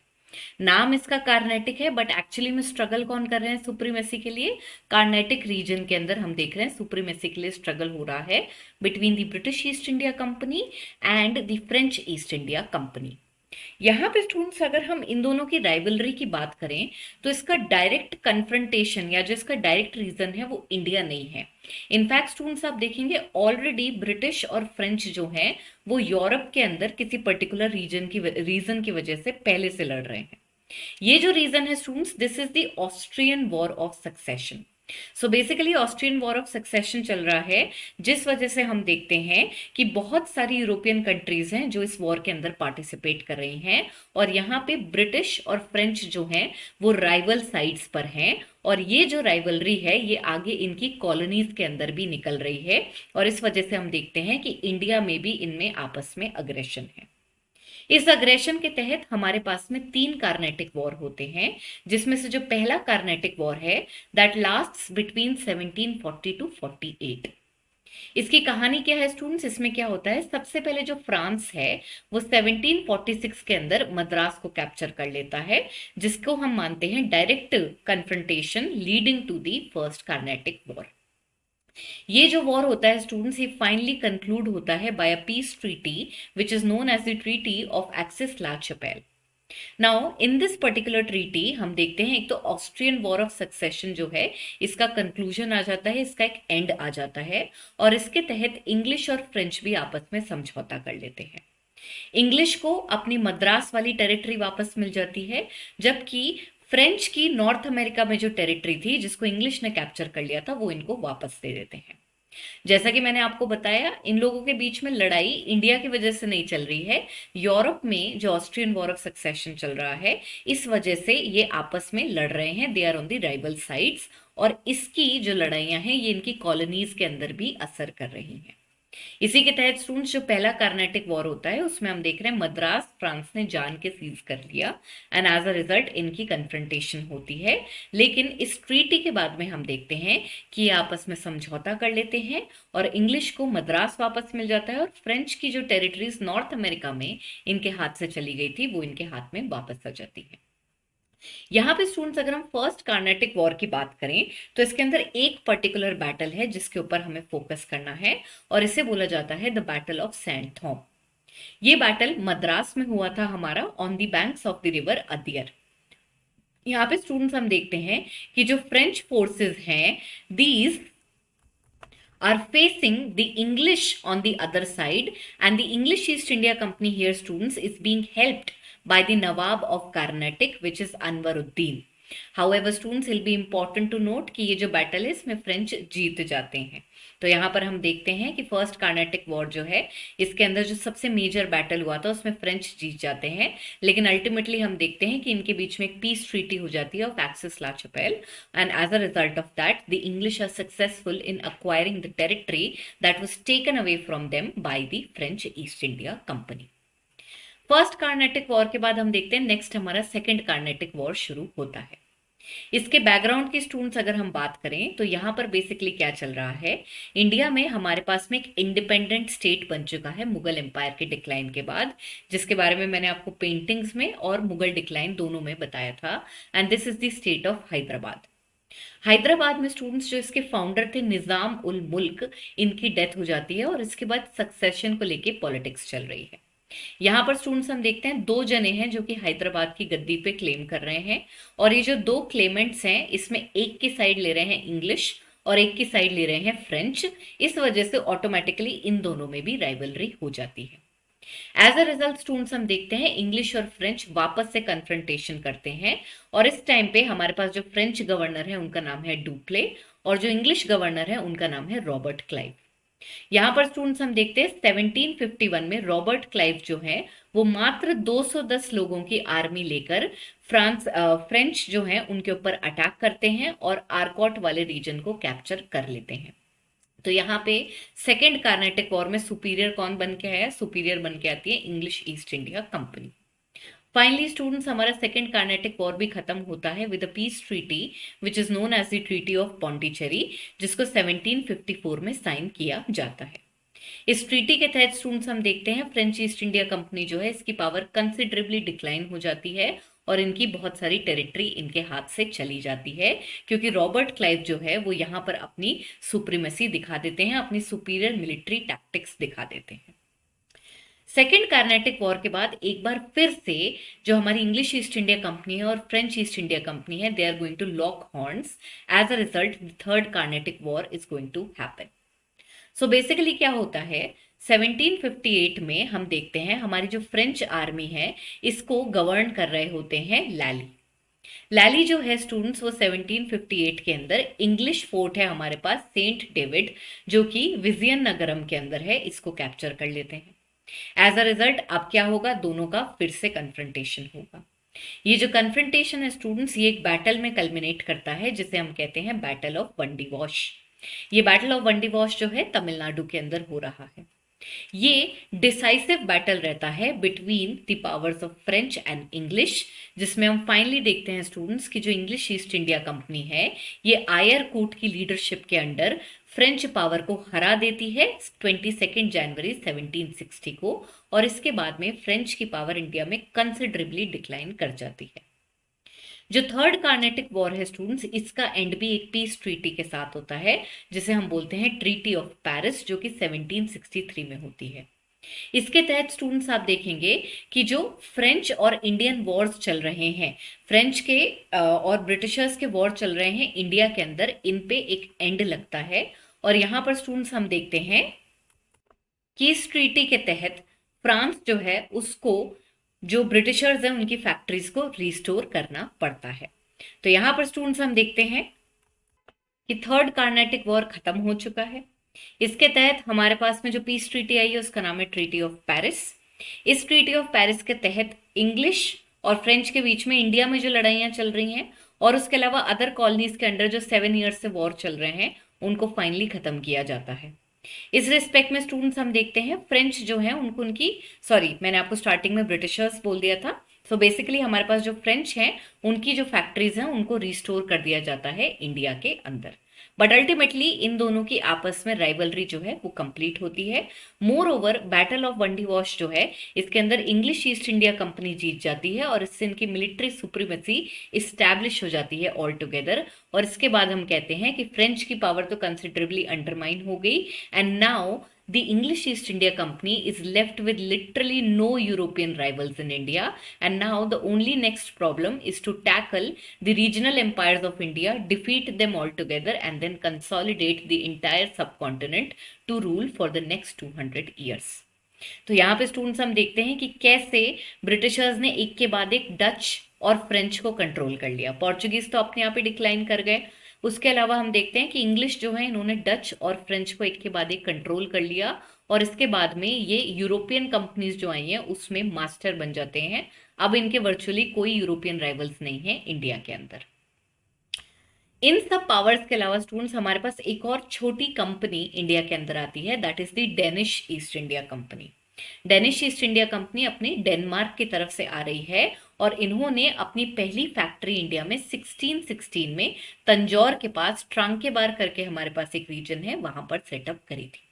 A: नाम इसका कार्नेटिक है, बट एक्चुअली में स्ट्रगल कौन कर रहे हैं सुप्रीमेसी के लिए? कार्नेटिक रीजन के अंदर हम देख रहे हैं सुप्रीमेसी के लिए स्ट्रगल हो रहा है between the British East India company and the French East India company. यहाँ पे स्टूडेंट्स अगर हम इन दोनों की राइवलरी की बात करें तो इसका डायरेक्ट कन्फ्रंटेशन या जो इसका डायरेक्ट रीजन है वो इंडिया नहीं है। इनफैक्ट स्टूडेंट्स आप देखेंगे ऑलरेडी ब्रिटिश और फ्रेंच जो हैं वो यूरोप के अंदर किसी पर्टिकुलर रीजन की वजह से पहले से लड़ रहे हैं। ये जो रीजन है students, this is the Austrian war of succession. So basically Austrian war of succession चल रहा है, जिस वजह से हम देखते हैं कि बहुत सारी यूरोपियन कंट्रीज हैं जो इस वॉर के अंदर पार्टिसिपेट कर रही हैं, और यहाँ पे ब्रिटिश और फ्रेंच जो हैं वो राइवल साइड्स पर हैं, और ये जो राइवलरी है ये आगे इनकी कॉलोनीज के अंदर भी निकल रही है, और इस वजह से हम देखते हैं कि इंडिया में भी इनमें आपस में अग्रेशन है। इस अग्रेशन के तहत हमारे पास में 3 कार्नेटिक वॉर होते हैं, जिसमें से जो पहला कार्नेटिक वॉर है दैट लास्ट्स बिटवीन 1740 टू 48। इसकी कहानी क्या है स्टूडेंट्स? इसमें क्या होता है, सबसे पहले जो फ्रांस है वो 1746 के अंदर मद्रास को कैप्चर कर लेता है, जिसको हम मानते हैं direct confrontation leading to the first Carnatic war. ये जो वॉर होता है स्टूडेंट्स, ये फाइनली कंक्लूड होता है by a peace treaty which is known as the treaty of Aix la Chapelle. Now in this particular treaty हम देखते हैं एक तो ऑस्ट्रियन वॉर ऑफ सक्सेशन जो है इसका कंक्लूजन आ जाता है, इसका एक एंड आ जाता है, और इसके तहत इंग्लिश और फ्रेंच भी आपस में समझौता कर लेते हैं। इंग्लिश को अपनी मद्रास वाली टेरिटरी वापस मिल जाती है, जबकि फ्रेंच की नॉर्थ अमेरिका में जो टेरिटरी थी जिसको इंग्लिश ने कैप्चर कर लिया था वो इनको वापस दे देते हैं। जैसा कि मैंने आपको बताया, इन लोगों के बीच में लड़ाई इंडिया की वजह से नहीं चल रही है, यूरोप में जो ऑस्ट्रियन वॉर ऑफ सक्सेशन चल रहा है इस वजह से ये आपस में लड़ रहे हैं, they are on the rival sides, और इसकी जो लड़ाइयां हैं ये इनकी कॉलोनीज के अंदर भी असर कर रही हैं। इसी के तहत स्टूडेंट्स जो पहला कार्नेटिक वॉर होता है उसमें हम देख रहे हैं मद्रास फ्रांस ने जान के सीज कर लिया, एंड एज अ रिजल्ट इनकी कन्फ्रंटेशन होती है। लेकिन इस ट्रीटी के बाद में हम देखते हैं कि ये आपस में समझौता कर लेते हैं, और इंग्लिश को मद्रास वापस मिल जाता है, और फ्रेंच की जो टेरिटरीज नॉर्थ अमेरिका में इनके हाथ से चली गई थी वो इनके हाथ में वापस आ जाती है। यहाँ पे स्टूडेंट्स अगर हम फर्स्ट कार्नेटिक वॉर की बात करें तो इसके अंदर एक पर्टिकुलर बैटल है जिसके ऊपर हमें फोकस करना है, और इसे बोला जाता है the battle of saint Thome. ये बैटल मद्रास में हुआ था हमारा on the banks of the river Adyar. यहाँ पे स्टूडेंट्स हम देखते हैं कि जो फ्रेंच फोर्सेस हैं these are facing the English on the other side, and the English East India Company here students is being helped by the Nawab of Carnatic which is Anwaruddin. However students, it will be important to note कि ये जो battle है इसमें French जीत जाते हैं। तो यहाँ पर हम देखते हैं कि फर्स्ट कार्नेटिक वॉर जो है इसके अंदर जो सबसे मेजर बैटल हुआ था उसमें फ्रेंच जीत जाते हैं, लेकिन अल्टीमेटली हम देखते हैं कि इनके बीच में एक पीस ट्रीटी हो जाती है of Aix la Chapelle, and as a result of that the English are successful in acquiring the territory that was taken away from them by the French East India Company. First Carnatic war के बाद हम देखते हैं next हमारा second Carnatic war शुरू होता है। इसके बैकग्राउंड की स्टूडेंट्स अगर हम बात करें तो यहाँ पर बेसिकली क्या चल रहा है, इंडिया में हमारे पास में एक इंडिपेंडेंट स्टेट बन चुका है मुगल एम्पायर के डिक्लाइन के बाद, जिसके बारे में मैंने आपको पेंटिंग्स में और मुगल डिक्लाइन दोनों में बताया था, and this is the state of Hyderabad. Hyderabad में स्टूडेंट्स जो इसके फाउंडर थे निजाम उल मुल्क, इनकी डेथ हो जाती है, और इसके बाद सक्सेशन को लेके पॉलिटिक्स चल रही है। यहाँ पर स्टूडेंट्स हम देखते हैं 2 जने हैं जो कि हैदराबाद की गद्दी पे क्लेम कर रहे हैं, और ये जो 2 क्लेमेंट्स हैं इसमें एक की साइड ले रहे हैं इंग्लिश और एक की साइड ले रहे हैं फ्रेंच। इस वजह से ऑटोमेटिकली इन दोनों में भी राइवलरी हो जाती है। एज अ रिजल्ट स्टूडेंट्स हम देखते हैं इंग्लिश और फ्रेंच वापस से कन्फ्रंटेशन करते हैं, और इस टाइम पे हमारे पास जो फ्रेंच गवर्नर है उनका नाम है डुप्ले, और जो इंग्लिश गवर्नर है उनका नाम है रॉबर्ट क्लाइव। यहाँ पर स्टूडेंट्स हम देखते हैं 1751 में रॉबर्ट क्लाइव जो है वो मात्र 210 लोगों की आर्मी लेकर फ्रेंच जो है उनके ऊपर अटैक करते हैं और आर्कॉट वाले रीजन को कैप्चर कर लेते हैं। तो यहाँ पे सेकेंड कार्नेटिक वॉर में सुपीरियर कौन बन के आया? सुपीरियर बन के आती है English East India Company. Finally students हमारा सेकेंड कार्नेटिक वॉर भी खत्म होता है with a peace treaty which is known as the treaty of Pondicherry, जिसको 1754 में साइन किया जाता है। इस ट्रीटी के तहत स्टूडेंट्स हम देखते हैं फ्रेंच ईस्ट इंडिया कंपनी जो है इसकी पावर कंसिडरेबली डिक्लाइन हो जाती है, और इनकी बहुत सारी टेरिटरी इनके हाथ से चली जाती है, क्योंकि रॉबर्ट क्लाइव जो है वो यहाँ पर अपनी सुप्रीमेसी दिखा देते हैं, अपनी सुपीरियर मिलिट्री टैक्टिक्स दिखा देते हैं। सेकेंड कार्नेटिक वॉर के बाद एक बार फिर से जो हमारी इंग्लिश ईस्ट इंडिया कंपनी है और फ्रेंच ईस्ट इंडिया कंपनी है, they are going to lock horns. As a result the third Carnatic war is going to happen. So basically क्या होता है, 1758 में हम देखते हैं हमारी जो फ्रेंच आर्मी है इसको गवर्न कर रहे होते हैं लैली। लैली जो है स्टूडेंट्स वो 1758 के अंदर इंग्लिश फोर्ट है हमारे पास सेंट डेविड, जो कि विजियन नगरम के अंदर है, इसको कैप्चर कर लेते हैं। एज अ रिजल्ट अब क्या होगा, दोनों का फिर से कन्फ्रंटेशन होगा। ये जो कन्फ्रंटेशन है स्टूडेंट्स, ये एक बैटल में कल्मिनेट करता है जिसे हम कहते हैं बैटल ऑफ वंडीवॉश। ये बैटल ऑफ वंडीवॉश जो है तमिलनाडु के अंदर हो रहा है। ये डिसाइसिव बैटल रहता है between the powers of French and English, जिसमें हम फाइनली देखते हैं स्टूडेंट्स की जो इंग्लिश ईस्ट इंडिया कंपनी है ये आयर कूट की लीडरशिप के अंडर फ्रेंच पावर को हरा देती है 22 जनवरी 1760 को, और इसके बाद में फ्रेंच की पावर इंडिया में कंसिडरेबली डिक्लाइन कर जाती है। जो थर्ड कार्नेटिक वॉर है स्टूडेंट्स, इसका एंड भी एक पीस ट्रीटी के साथ होता है जिसे हम बोलते हैं ट्रीटी ऑफ पेरिस, जो कि 1763 में होती है। इसके तहत स्टूडेंट्स आप देखेंगे कि जो फ्रेंच और इंडियन वॉर्स चल रहे हैं, फ्रेंच के और ब्रिटिशर्स के वॉर चल रहे हैं इंडिया के अंदर, इन पे एक एंड लगता है। और यहां पर स्टूडेंट्स हम देखते हैं कि इस ट्रीटी के तहत फ्रांस जो है उसको जो ब्रिटिशर्स हैं उनकी फैक्ट्रीज को रिस्टोर करना पड़ता है। तो यहां पर स्टूडेंट्स हम देखते हैं कि थर्ड कार्नेटिक वॉर खत्म हो चुका है। इसके तहत हमारे पास में जो पीस ट्रीटी आई है उसका नाम है ट्रीटी ऑफ पेरिस। इस ट्रीटी ऑफ पेरिस के तहत इंग्लिश और फ्रेंच के बीच में इंडिया में जो लड़ाइयां चल रही हैं और उसके अलावा अदर कॉलोनीज के अंडर जो 7 ईयर्स से वॉर चल रहे हैं उनको फाइनली खत्म किया जाता है। इस रिस्पेक्ट में स्टूडेंट्स हम देखते हैं फ्रेंच जो है उनको उनकी मैंने आपको स्टार्टिंग में ब्रिटिशर्स बोल दिया था। सो बेसिकली हमारे पास जो फ्रेंच हैं उनकी जो फैक्ट्रीज हैं उनको रिस्टोर कर दिया जाता है इंडिया के अंदर। बट अल्टीमेटली इन दोनों की आपस में राइवलरी जो है वो कंप्लीट होती है। मोर ओवर बैटल ऑफ वंडीवॉश जो है इसके अंदर इंग्लिश ईस्ट इंडिया कंपनी जीत जाती है और इससे इनकी मिलिट्री सुप्रीमेसी इस्टेब्लिश हो जाती है ऑल टुगेदर। और इसके बाद हम कहते हैं कि फ्रेंच की पावर तो कंसिडरेबली अंडरमाइन हो गई and now the English East India Company is left with literally no European rivals in India, and now the only next problem is to tackle the regional empires of India, defeat them all together, and then consolidate the entire subcontinent to rule for the next 200 years. तो यहाँ पे students हम देखते हैं कि कैसे Britishers ने एक के बाद एक डच और फ्रेंच को कंट्रोल कर लिया। पोर्चुगीज तो अपने आप ही डिक्लाइन कर गए। उसके अलावा हम देखते हैं कि इंग्लिश जो है इन्होंने डच और फ्रेंच को एक के बाद एक कंट्रोल कर लिया और इसके बाद में ये यूरोपियन कंपनीज जो आई हैं उसमें मास्टर बन जाते हैं। अब इनके वर्चुअली कोई यूरोपियन राइवल्स नहीं है इंडिया के अंदर। इन सब पावर्स के अलावा स्टूडेंट्स हमारे पास एक और छोटी कंपनी इंडिया के अंदर आती है, that is the Danish East India company. Danish East India company अपनी डेनमार्क की तरफ से आ रही है और इन्होंने अपनी पहली फैक्ट्री इंडिया में 1616 में तंजौर के पास ट्रांकेबार करके हमारे पास एक रीजन है वहां पर सेटअप करी थी।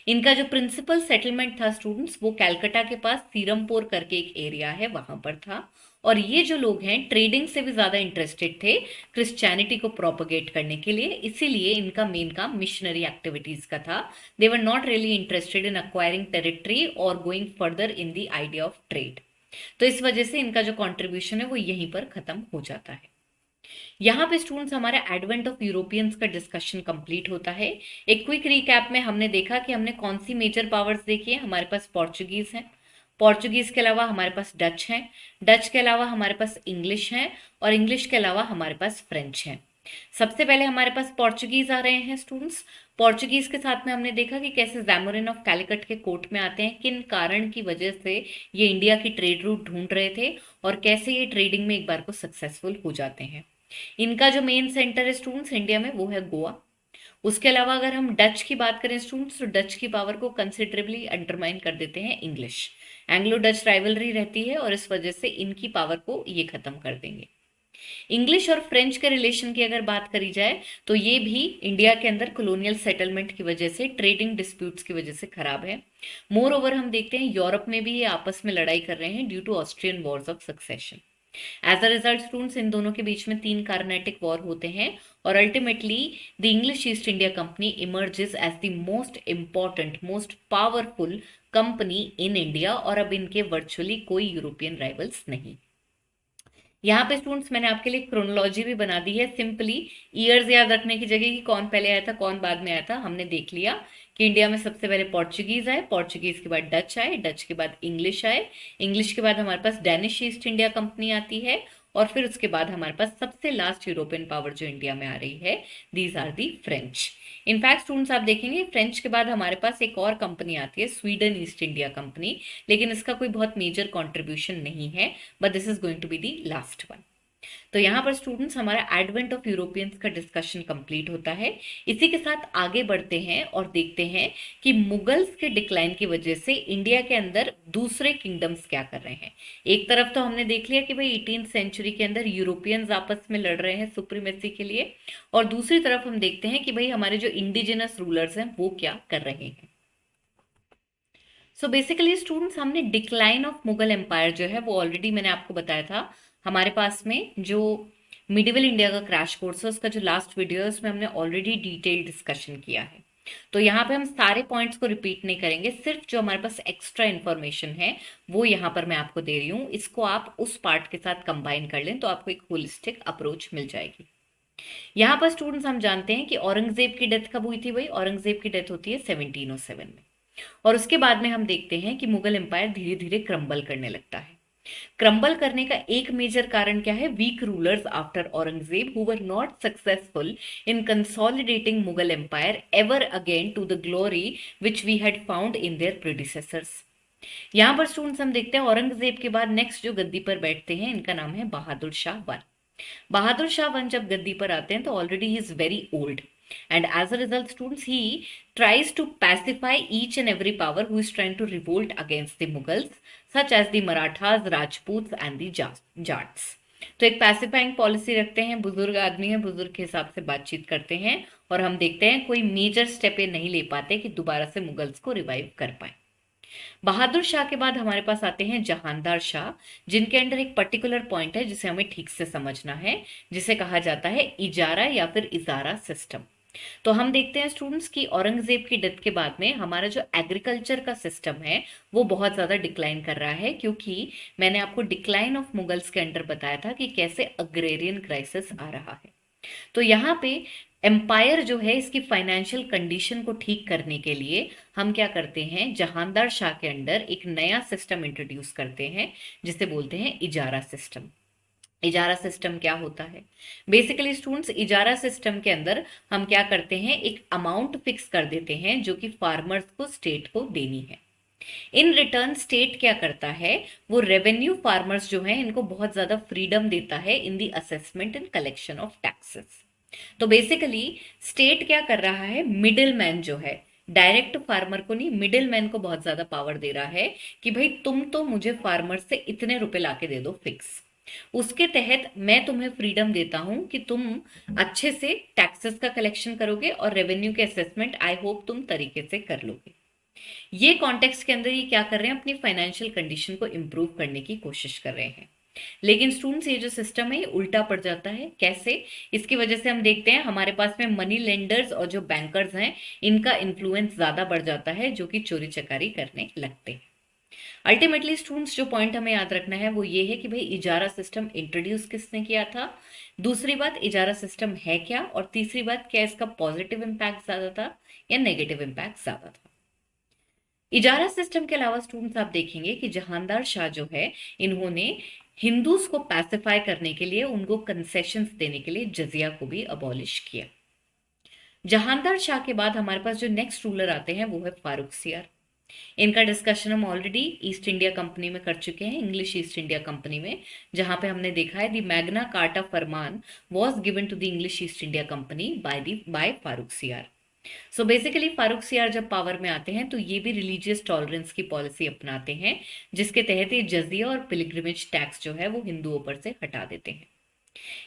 A: इनका जो प्रिंसिपल सेटलमेंट था स्टूडेंट्स वो कैलकाटा के पास सीरमपुर करके एक एरिया है वहां पर था। और ये जो लोग हैं ट्रेडिंग से भी ज्यादा इंटरेस्टेड थे क्रिश्चियनिटी को प्रोपोगेट करने के लिए, इसीलिए इनका मेन काम मिशनरी एक्टिविटीज का था। They were not really interested in acquiring territory और going further in the idea of trade. तो इस वजह से इनका जो कॉन्ट्रीब्यूशन है वो यहीं पर खत्म हो जाता है। यहाँ पे स्टूडेंट्स हमारा एडवेंट ऑफ यूरोपियंस का डिस्कशन कंप्लीट होता है। एक क्विक रिकैप में हमने देखा कि हमने कौन सी मेजर पावर्स देखी है। हमारे पास पोर्चुगीज हैं, पोर्चुगीज के अलावा हमारे पास डच हैं, डच के अलावा हमारे पास इंग्लिश हैं और इंग्लिश के अलावा हमारे पास फ्रेंच हैं। सबसे पहले हमारे पास पोर्चुगीज आ रहे हैं स्टूडेंट्स। पोर्चुगीज के साथ में हमने देखा कि कैसे जैमोरिन ऑफ कैलिकट के कोर्ट में आते हैं, किन कारण की वजह से ये इंडिया की ट्रेड रूट ढूंढ रहे थे और कैसे ये ट्रेडिंग में एक बार को सक्सेसफुल हो जाते हैं। इनका जो मेन सेंटर है स्टूडेंट्स इंडिया में वो है गोवा। उसके अलावा अगर हम डच की बात करें स्टूडेंट्स तो डच की पावर को कंसिडरेबली अंडरमाइन कर देते हैं इंग्लिश। एंग्लो डच राइवलरी रहती है और इस वजह से इनकी पावर को ये खत्म कर देंगे। इंग्लिश और फ्रेंच के रिलेशन की अगर बात करी जाए तो ये भी इंडिया के अंदर कॉलोनियल सेटलमेंट की वजह से, ट्रेडिंग डिस्प्यूट्स की वजह से खराब है। मोर ओवर हम देखते हैं यूरोप में भी ये आपस में लड़ाई कर रहे हैं due to Austrian wars of succession. As a result students इन दोनों के बीच में 3 कार्नेटिक वॉर होते हैं और ultimately the English East India Company emerges as the most important most powerful company in India और अब इनके वर्चुअली कोई यूरोपियन राइवल्स नहीं। यहाँ पे स्टूडेंट्स मैंने आपके लिए क्रोनोलॉजी भी बना दी है। सिंपली ईयर्स याद रखने की जगह कि कौन पहले आया था कौन बाद में आया था, हमने देख लिया कि इंडिया में सबसे पहले पोर्चुगीज आए, पोर्चुगीज के बाद डच आए, डच के बाद इंग्लिश आए, इंग्लिश के बाद हमारे पास डेनिश ईस्ट इंडिया कंपनी आती है और फिर उसके बाद हमारे पास सबसे लास्ट यूरोपियन पावर जो इंडिया में आ रही है, these are the French. In fact students आप देखेंगे फ्रेंच के बाद हमारे पास एक और कंपनी आती है, स्वीडन ईस्ट इंडिया कंपनी, लेकिन इसका कोई बहुत मेजर कंट्रीब्यूशन नहीं है, but this is going to be the last one. तो यहाँ पर स्टूडेंट्स हमारा एडवेंट ऑफ यूरोपियंस का डिस्कशन कंप्लीट होता है। इसी के साथ आगे बढ़ते हैं और देखते हैं कि मुगल्स के डिक्लाइन की वजह से इंडिया के अंदर दूसरे किंगडम्स क्या कर रहे हैं। एक तरफ तो हमने देख लिया कि भाई 18th सेंचुरी के अंदर यूरोपियंस आपस में लड़ रहे हैं सुप्रीमेसी के लिए, और दूसरी तरफ हम देखते हैं कि भाई हमारे जो इंडिजिनस रूलर्स हैं वो क्या कर रहे हैं। सो बेसिकली स्टूडेंट्स हमने डिक्लाइन ऑफ मुगल एम्पायर जो है वो ऑलरेडी मैंने आपको बताया था। हमारे पास में जो मिडिवल इंडिया का क्रैश कोर्स है उसका जो लास्ट वीडियो है उसमें हमने ऑलरेडी डिटेल डिस्कशन किया है, तो यहाँ पे हम सारे पॉइंट्स को रिपीट नहीं करेंगे, सिर्फ जो हमारे पास एक्स्ट्रा इन्फॉर्मेशन है वो यहाँ पर मैं आपको दे रही हूँ। इसको आप उस पार्ट के साथ कंबाइन कर लें तो आपको एक होलिस्टिक अप्रोच मिल जाएगी। यहाँ पर स्टूडेंट्स हम जानते हैं कि औरंगजेब की डेथ कब हुई थी। भाई औरंगजेब की डेथ होती है 1707 में, और उसके बाद में हम देखते हैं कि मुगल एम्पायर धीरे धीरे क्रम्बल करने लगता है। क्रम्बल करने का एक मेजर कारण क्या है? Weak rulers after Aurangzeb who were not successful in consolidating Mughal empire ever again to the glory which we had found in their predecessors. यहां पर स्टूडेंट्स हम देखते हैं औरंगजेब के बाद नेक्स्ट जो गद्दी पर बैठते हैं इनका नाम है बहादुर शाह वन। बहादुर शाह वन जब गद्दी पर आते हैं तो already he is very old, and as a result students he tries to pacify each and every power who is trying to revolt against the Mughals such as the Marathas, Rajputs and the Jats। तो एक pacifying policy रखते हैं, बुजुर्ग आदमी है, बुजुर्ग के हिसाब से बातचीत करते हैं और हम देखते हैं कोई मेजर स्टेप ये नहीं ले पाते कि दोबारा से मुगल्स को रिवाइव कर पाए। बहादुर शाह के बाद हमारे पास आते हैं जहानदार शाह, जिनके अंडर एक पर्टिकुलर पॉइंट है जिसे हमें ठीक से समझना है, जिसे कहा जाता है इजारा या फिर इजारा सिस्टम। तो हम देखते हैं स्टूडेंट्स की औरंगजेब की डेथ के बाद में हमारा जो एग्रीकल्चर का सिस्टम है वो बहुत ज्यादा डिक्लाइन कर रहा है, क्योंकि मैंने आपको डिक्लाइन ऑफ मुगल्स के अंडर बताया था कि कैसे अग्रेरियन क्राइसिस आ रहा है। तो यहाँ पे एम्पायर जो है इसकी फाइनेंशियल कंडीशन को ठीक करने के लिए हम क्या करते हैं, जहानदार शाह के अंडर एक नया सिस्टम इंट्रोड्यूस करते हैं जिसे बोलते हैं इजारा सिस्टम। इजारा सिस्टम क्या होता है? बेसिकली स्टूडेंट्स इजारा सिस्टम के अंदर हम क्या करते हैं, एक अमाउंट फिक्स कर देते हैं जो कि फार्मर्स को स्टेट को देनी है। इन रिटर्न स्टेट क्या करता है, वो रेवेन्यू फार्मर्स जो है इनको बहुत ज्यादा फ्रीडम देता है in the assessment and collection of taxes. तो बेसिकली स्टेट क्या कर रहा है, मिडिल मैन जो है, डायरेक्ट फार्मर को नहीं, मिडिल मैन को बहुत ज्यादा पावर दे रहा है कि भाई तुम तो मुझे फार्मर से इतने रुपए लाके दे दो फिक्स, उसके तहत मैं तुम्हें फ्रीडम देता हूं कि तुम अच्छे से टैक्सेस का कलेक्शन करोगे और रेवेन्यू के असेसमेंट आई होप तुम तरीके से कर लोगे। ये कॉन्टेक्स्ट के अंदर ये क्या कर रहे हैं, अपनी फाइनेंशियल कंडीशन को इंप्रूव करने की कोशिश कर रहे हैं। लेकिन स्टूडेंट्स ये जो सिस्टम है ये उल्टा पड़ जाता है। कैसे? इसकी वजह से हम देखते हैं हमारे पास में मनी लेंडर्स और जो बैंकर्स हैं इनका इन्फ्लुएंस ज्यादा बढ़ जाता है, जो कि चोरी चकारी करने लगते हैं। अल्टीमेटली स्टूडेंट्स जो पॉइंट हमें याद रखना है वो ये है कि भाई इजारा सिस्टम इंट्रोड्यूस किसने किया था, दूसरी बात इजारा सिस्टम है क्या, और तीसरी बात क्या इसका पॉजिटिव इंपैक्ट ज्यादा था या नेगेटिव इंपैक्ट ज्यादा था। इजारा सिस्टम के अलावा स्टूडेंट्स आप देखेंगे कि जहानदार शाह जो है इन्होंने हिंदूज को पैसिफाई करने के लिए, उनको कंसेशंस देने के लिए जजिया को भी अबॉलिश किया। जहानदार शाह के बाद हमारे पास जो नेक्स्ट रूलर आते हैं वो है फारूक सियार। इनका डिस्कशन हम ऑलरेडी ईस्ट इंडिया कंपनी में कर चुके हैं, इंग्लिश ईस्ट इंडिया कंपनी में, जहां पे हमने देखा है the Magna Carta farman was given to the English East India company by Farrukh Siyar. So basically Farooq सियार जब पावर में आते हैं तो ये भी रिलीजियस टॉलरेंस की पॉलिसी अपनाते हैं, जिसके तहत ये जजिया और पिलग्रिमेज टैक्स जो है वो हिंदुओं पर से हटा देते हैं।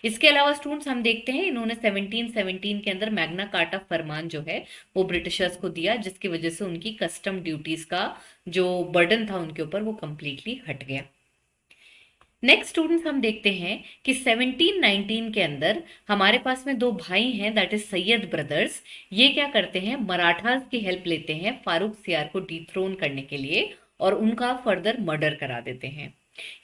A: इसके अलावा स्टूडेंट्स हम देखते हैं इन्होंने 1717 के अंदर मैग्ना कार्टा फरमान जो है वो ब्रिटिशर्स को दिया, जिसकी वजह से उनकी कस्टम ड्यूटीज का जो बर्डन था उनके ऊपर वो कंप्लीटली हट गया। नेक्स्ट स्टूडेंट्स हम देखते हैं कि 1719 के अंदर हमारे पास में दो भाई हैं, दैट इज सैयद ब्रदर्स। ये क्या करते हैं, मराठास की हेल्प लेते हैं फारूक सियार को डिथ्रोन करने के लिए और उनका फर्दर मर्डर करा देते हैं।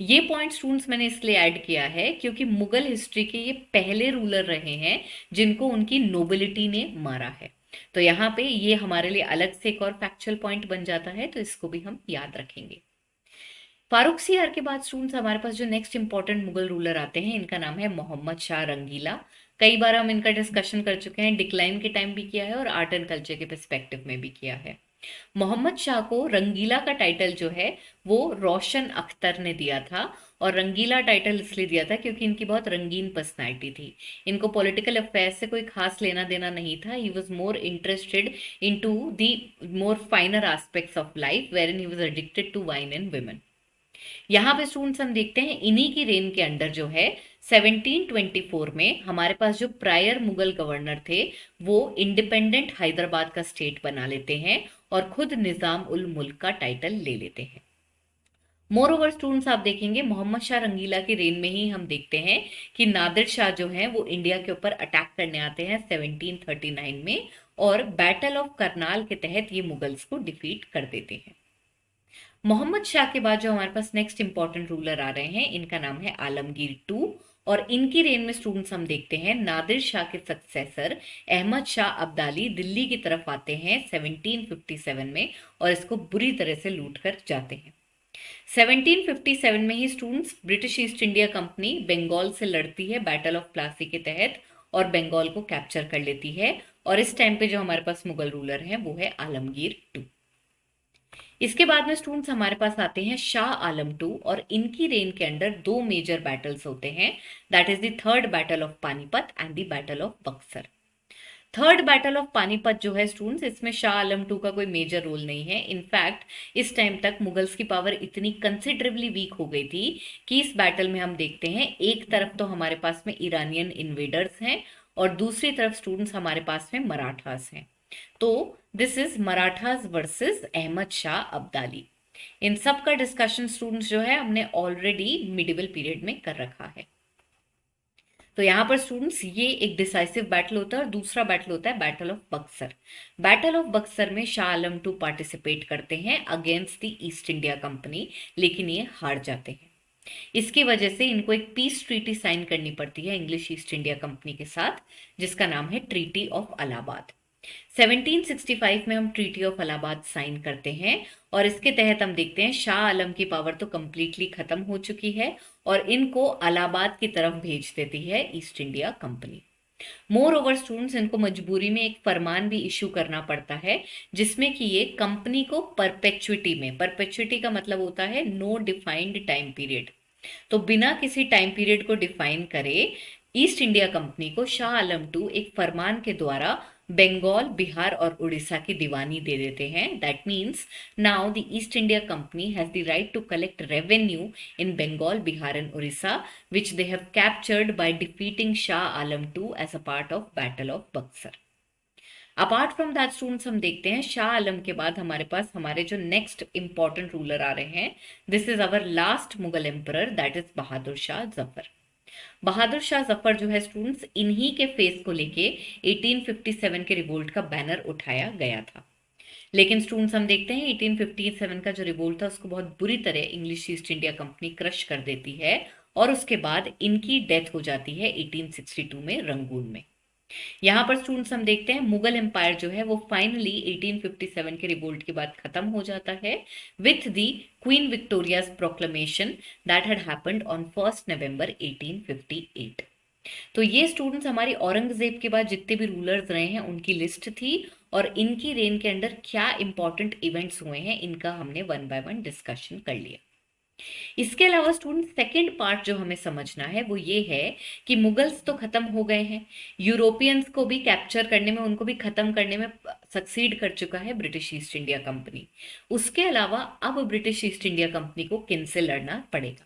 A: ये पॉइंट स्टूडेंट्स मैंने इसलिए ऐड किया है क्योंकि मुगल हिस्ट्री के ये पहले रूलर रहे हैं जिनको उनकी नोबिलिटी ने मारा है। तो यहाँ पे ये हमारे लिए अलग से एक और फैक्चुअल पॉइंट बन जाता है, तो इसको भी हम याद रखेंगे। फारूक सियार के बाद स्टूडेंट्स हमारे पास जो नेक्स्ट इंपॉर्टेंट मुगल रूलर आते हैं, इनका नाम है मोहम्मद शाह रंगीला। कई बार हम इनका डिस्कशन कर चुके हैं, डिक्लाइन के टाइम भी किया है और आर्ट एंड कल्चर के पर्सपेक्टिव में भी किया है। मोहम्मद शाह को रंगीला का टाइटल जो है वो रोशन अख्तर ने दिया था, और रंगीला टाइटल इसलिए दिया था क्योंकि इनकी बहुत रंगीन पर्सनैलिटी थी। इनको पॉलिटिकल अफेयर से कोई खास लेना देना नहीं था। He was more interested in to the more finer aspects of life wherein he was addicted to wine and women. यहाँ पे स्टूडेंट्स हम देखते हैं इन्हीं की रेन के अंडर जो है 1724 में हमारे पास जो प्रायर मुगल गवर्नर थे वो इंडिपेंडेंट हैदराबाद का स्टेट बना लेते हैं और खुद निजाम उल मुल्क का टाइटल ले लेते हैं। मोर ओवर स्टूडेंट्स आप देखेंगे मोहम्मद शाह रंगीला की रेन में ही हम देखते हैं कि नादिर शाह जो है वो इंडिया के ऊपर अटैक करने आते हैं 1739 में, और बैटल ऑफ करनाल के तहत ये मुगल्स को डिफीट कर देते हैं। मोहम्मद शाह के बाद जो हमारे पास नेक्स्ट इंपॉर्टेंट रूलर आ रहे हैं, इनका नाम है आलमगीर टू, और इनकी रेन में स्टूडेंट्स हम देखते हैं नादिर शाह के सक्सेसर अहमद शाह अब्दाली दिल्ली की तरफ आते हैं 1757 में और इसको बुरी तरह से लूट कर जाते हैं। 1757 में ही students British East India company Bengal से लड़ती है बैटल ऑफ प्लासी के तहत और बंगाल को कैप्चर कर लेती है, और इस टाइम पे जो हमारे पास मुगल रूलर है वो है आलमगीर टू। इसके बाद में स्टूडेंट्स हमारे पास आते हैं शाह आलम टू, और इनकी रेन के अंडर दो मेजर बैटल्स होते हैं, that is the third battle of Panipat and the battle of Buxar. Third battle of Panipat जो है स्टूडेंट्स, इसमें शाह आलम टू का कोई मेजर रोल नहीं है। इनफैक्ट इस टाइम तक मुगल्स की पावर इतनी कंसिडरेबली वीक हो गई थी कि इस बैटल में हम देखते हैं एक तरफ तो हमारे पास में ईरानियन इन्वेडर्स हैं और दूसरी तरफ स्टूडेंट्स हमारे पास में मराठास हैं। तो this is Marathas versus Ahmad Shah Abdali. इन सब का डिस्कशन स्टूडेंट्स जो है हमने ऑलरेडी मिडिवल पीरियड में कर रखा है। तो यहां पर स्टूडेंट्स ये एक डिसाइसिव बैटल होता है और दूसरा बैटल होता है battle of Buxar. Battle of Buxar में शाह आलम टू पार्टिसिपेट करते हैं against the East India company, लेकिन ये हार जाते हैं। इसकी वजह से इनको एक पीस ट्रीटी साइन करनी पड़ती है इंग्लिश ईस्ट इंडिया कंपनी के साथ, जिसका नाम है ट्रीटी ऑफ अलाहाबाद। 1765 में हम ट्रीटी ऑफ अलाहाबाद साइन करते हैं और इसके तहत हम देखते हैं शाह आलम की पावर तो कंप्लीटली खत्म हो चुकी है और इनको अलाहाबाद की तरफ भेज देती है east India company. More over students, इनको मजबूरी में एक फरमान भी इशू करना पड़ता है जिसमें कि ये कंपनी को परपेचुइटी में, परपेचुइटी का मतलब होता है नो डिफाइंड टाइम पीरियड, तो बिना किसी टाइम पीरियड को डिफाइन करे ईस्ट इंडिया कंपनी को शाह आलम टू एक फरमान के द्वारा बंगाल, बिहार और उड़ीसा की दीवानी दे देते हैं। That means now the East India Company has the right to collect revenue in Bengal, Bihar and Orissa which they have captured by defeating Shah Alam II as a part of Battle of Buxar. Apart from that students हम देखते हैं शाह आलम के बाद हमारे पास हमारे जो next important ruler आ रहे हैं, this is our last Mughal emperor, that is Bahadur Shah Zafar. Bahadur Shah Zafar जो है स्टूडेंट्स, इन्हीं के फेस को लेके 1857 के रिवोल्ट का बैनर उठाया गया था। लेकिन स्टूडेंट्स हम देखते हैं 1857 का जो रिवोल्ट था उसको बहुत बुरी तरह English East India company crush कर देती है और उसके बाद इनकी डेथ हो जाती है 1862 में रंगून में। यहाँ पर स्टूडेंट्स हम देखते हैं मुगल एम्पायर जो है वो फाइनली 1857 के रिवोल्ट के बाद खत्म हो जाता है with the queen Victoria's proclamation that had happened on 1 नवंबर 1858। तो ये स्टूडेंट्स हमारी औरंगजेब के बाद जितने भी रूलर्स रहे हैं उनकी लिस्ट थी और इनकी रेन के अंदर क्या इंपॉर्टेंट इवेंट्स हुए हैं इनका हमने वन बाय वन डिस्कशन कर लिया। इसके अलावा स्टूडेंट सेकंड पार्ट जो हमें समझना है वो ये है कि मुगल्स तो खत्म हो गए हैं, यूरोपियंस को भी कैप्चर करने में, उनको भी खत्म करने में सक्सीड कर चुका है ब्रिटिश ईस्ट इंडिया कंपनी। उसके अलावा अब ब्रिटिश ईस्ट इंडिया कंपनी को किन से लड़ना पड़ेगा।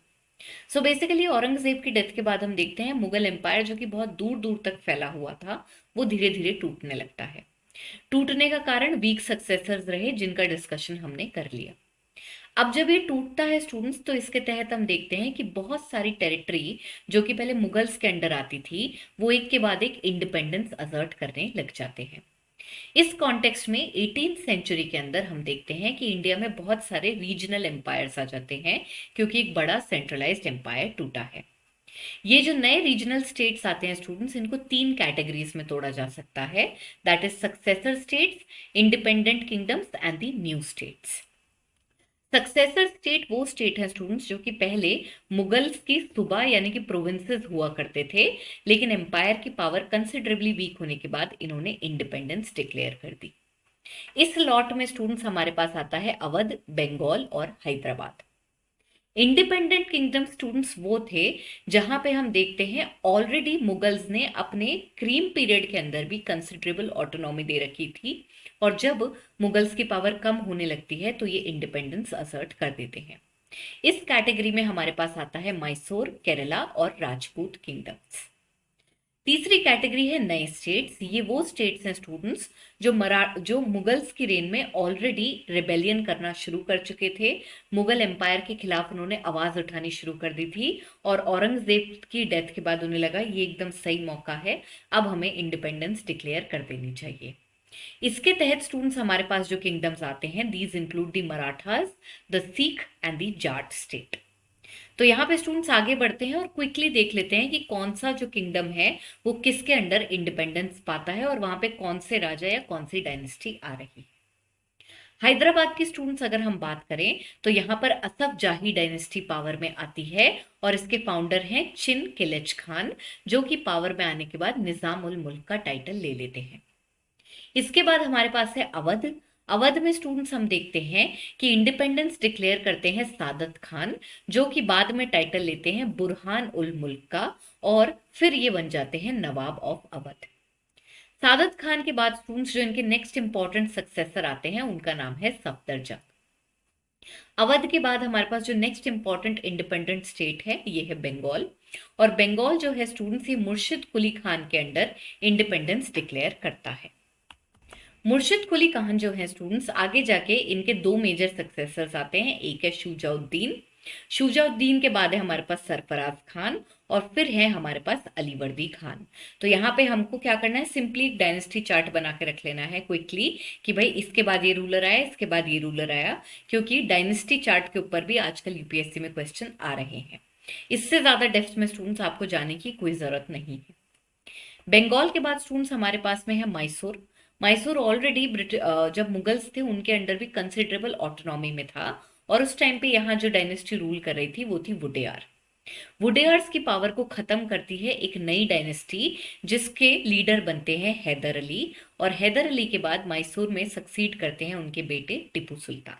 A: सो बेसिकली औरंगजेब की डेथ के बाद हम देखते हैं मुगल एम्पायर जो कि बहुत दूर दूर तक फैला हुआ था वो धीरे धीरे टूटने लगता है। टूटने का कारण वीक सक्सेसर्स रहे जिनका डिस्कशन हमने कर लिया। अब जब ये टूटता है स्टूडेंट्स, तो इसके तहत हम देखते हैं कि बहुत सारी टेरिटरी जो कि पहले मुगल्स के अंडर आती थी, वो एक के बाद एक इंडिपेंडेंस असर्ट करने लग जाते हैं। इस कॉन्टेक्स्ट में 18th सेंचुरी के अंदर हम देखते हैं कि इंडिया में बहुत सारे रीजनल एम्पायर्स आ जाते हैं, क्योंकि एक बड़ा सेंट्रलाइज्ड एम्पायर टूटा है। ये जो नए रीजनल स्टेट्स आते हैं स्टूडेंट्स, इनको 3 कैटेगरीज में तोड़ा जा सकता है, that is successor states, independent kingdoms and the new states. Successor state वो स्टेट है स्टूडेंट्स जो कि पहले मुगल्स की सूबा यानी कि प्रोविंसेस हुआ करते थे, लेकिन एम्पायर की पावर कंसिडरेबली वीक होने के बाद इन्होंने इंडिपेंडेंस डिक्लेयर कर दी। इस लॉट में स्टूडेंट्स हमारे पास आता है अवध, बंगाल और हैदराबाद। इंडिपेंडेंट किंगडम स्टूडेंट्स वो थे जहां पे हम देखते हैं ऑलरेडी मुगल्स ने अपने क्रीम पीरियड के अंदर भी कंसिडरेबल ऑटोनॉमी दे रखी थी, और जब मुगल्स की पावर कम होने लगती है तो ये इंडिपेंडेंस असर्ट कर देते हैं। इस कैटेगरी में हमारे पास आता है मैसूर, केरला और राजपूत किंगडम्स। तीसरी कैटेगरी है नए स्टेट्स। ये वो स्टेट्स हैं स्टूडेंट्स जो मुगल्स की रेन में ऑलरेडी रिबेलियन करना शुरू कर चुके थे। मुगल एम्पायर के खिलाफ उन्होंने आवाज उठानी शुरू कर दी थी, और औरंगजेब की डेथ के बाद उन्हें लगा ये एकदम सही मौका है, अब हमें इंडिपेंडेंस डिक्लेयर कर देनी चाहिए। इसके तहत स्टूडेंट्स हमारे पास जो किंगडम्स आते हैं, these include the Marathas, the Sikh and the Jat state. तो यहाँ पे स्टूडेंट्स आगे बढ़ते हैं और क्विकली देख लेते हैं कि कौन सा जो किंगडम है वो किसके अंडर इंडिपेंडेंस पाता है और वहां पे कौन से राजा या कौन सी डायनेस्टी आ रही है। हैदराबाद की स्टूडेंट्स अगर हम बात करें तो यहाँ पर असफ जाही डायनेस्टी पावर में आती है, और इसके फाउंडर हैं चिन किलच खान, जो कि पावर में आने के बाद निजाम उल मुल्क का टाइटल ले लेते हैं। इसके बाद हमारे पास है अवध। अवध में स्टूडेंट्स हम देखते हैं कि इंडिपेंडेंस डिक्लेयर करते हैं सादत खान, जो कि बाद में टाइटल लेते हैं बुरहान उल मुल्क का, और फिर ये बन जाते हैं नवाब ऑफ अवध। सादत खान के बाद स्टूडेंट्स जो इनके नेक्स्ट इंपॉर्टेंट सक्सेसर आते हैं उनका नाम है सफदरजंग। अवध के बाद हमारे पास जो नेक्स्ट इंपॉर्टेंट इंडिपेंडेंट स्टेट है ये है बंगाल, और बंगाल जो है स्टूडेंट्स ये मुर्शिद कुली खान के अंडर इंडिपेंडेंस डिक्लेयर करता है। मुर्शिद कुली खान जो है स्टूडेंट्स, आगे जाके इनके 2 मेजर सक्सेसर्स आते हैं, एक है शुजाउद्दीन। शुजाउद्दीन के बाद है हमारे पास सरफराज खान, और फिर है हमारे पास अलीवर्दी खान। तो यहाँ पे हमको क्या करना है, सिंपली एक डायनेस्टी चार्ट बना के रख लेना है क्विकली कि भाई इसके बाद ये रूलर आया, इसके बाद ये रूलर आया, क्योंकि डायनेस्टी चार्ट के ऊपर भी आजकल यूपीएससी में क्वेश्चन आ रहे हैं। इससे ज्यादा डेप्थ में स्टूडेंट्स आपको जाने की कोई जरूरत नहीं है। बंगाल के बाद स्टूडेंट्स हमारे पास में है मैसूर। मैसूर ऑलरेडी जब मुगल्स थे उनके अंडर भी कंसिडरेबल ऑटोनॉमी में था, और उस टाइम पे यहाँ जो डायनेस्टी रूल कर रही थी वो थी वुडेयार। वुडेयार्स की पावर को खत्म करती है एक नई डायनेस्टी, जिसके लीडर बनते हैं हैदर अली, और हैदर अली के बाद मैसूर में सक्सीड करते हैं उनके बेटे टिपू सुल्तान।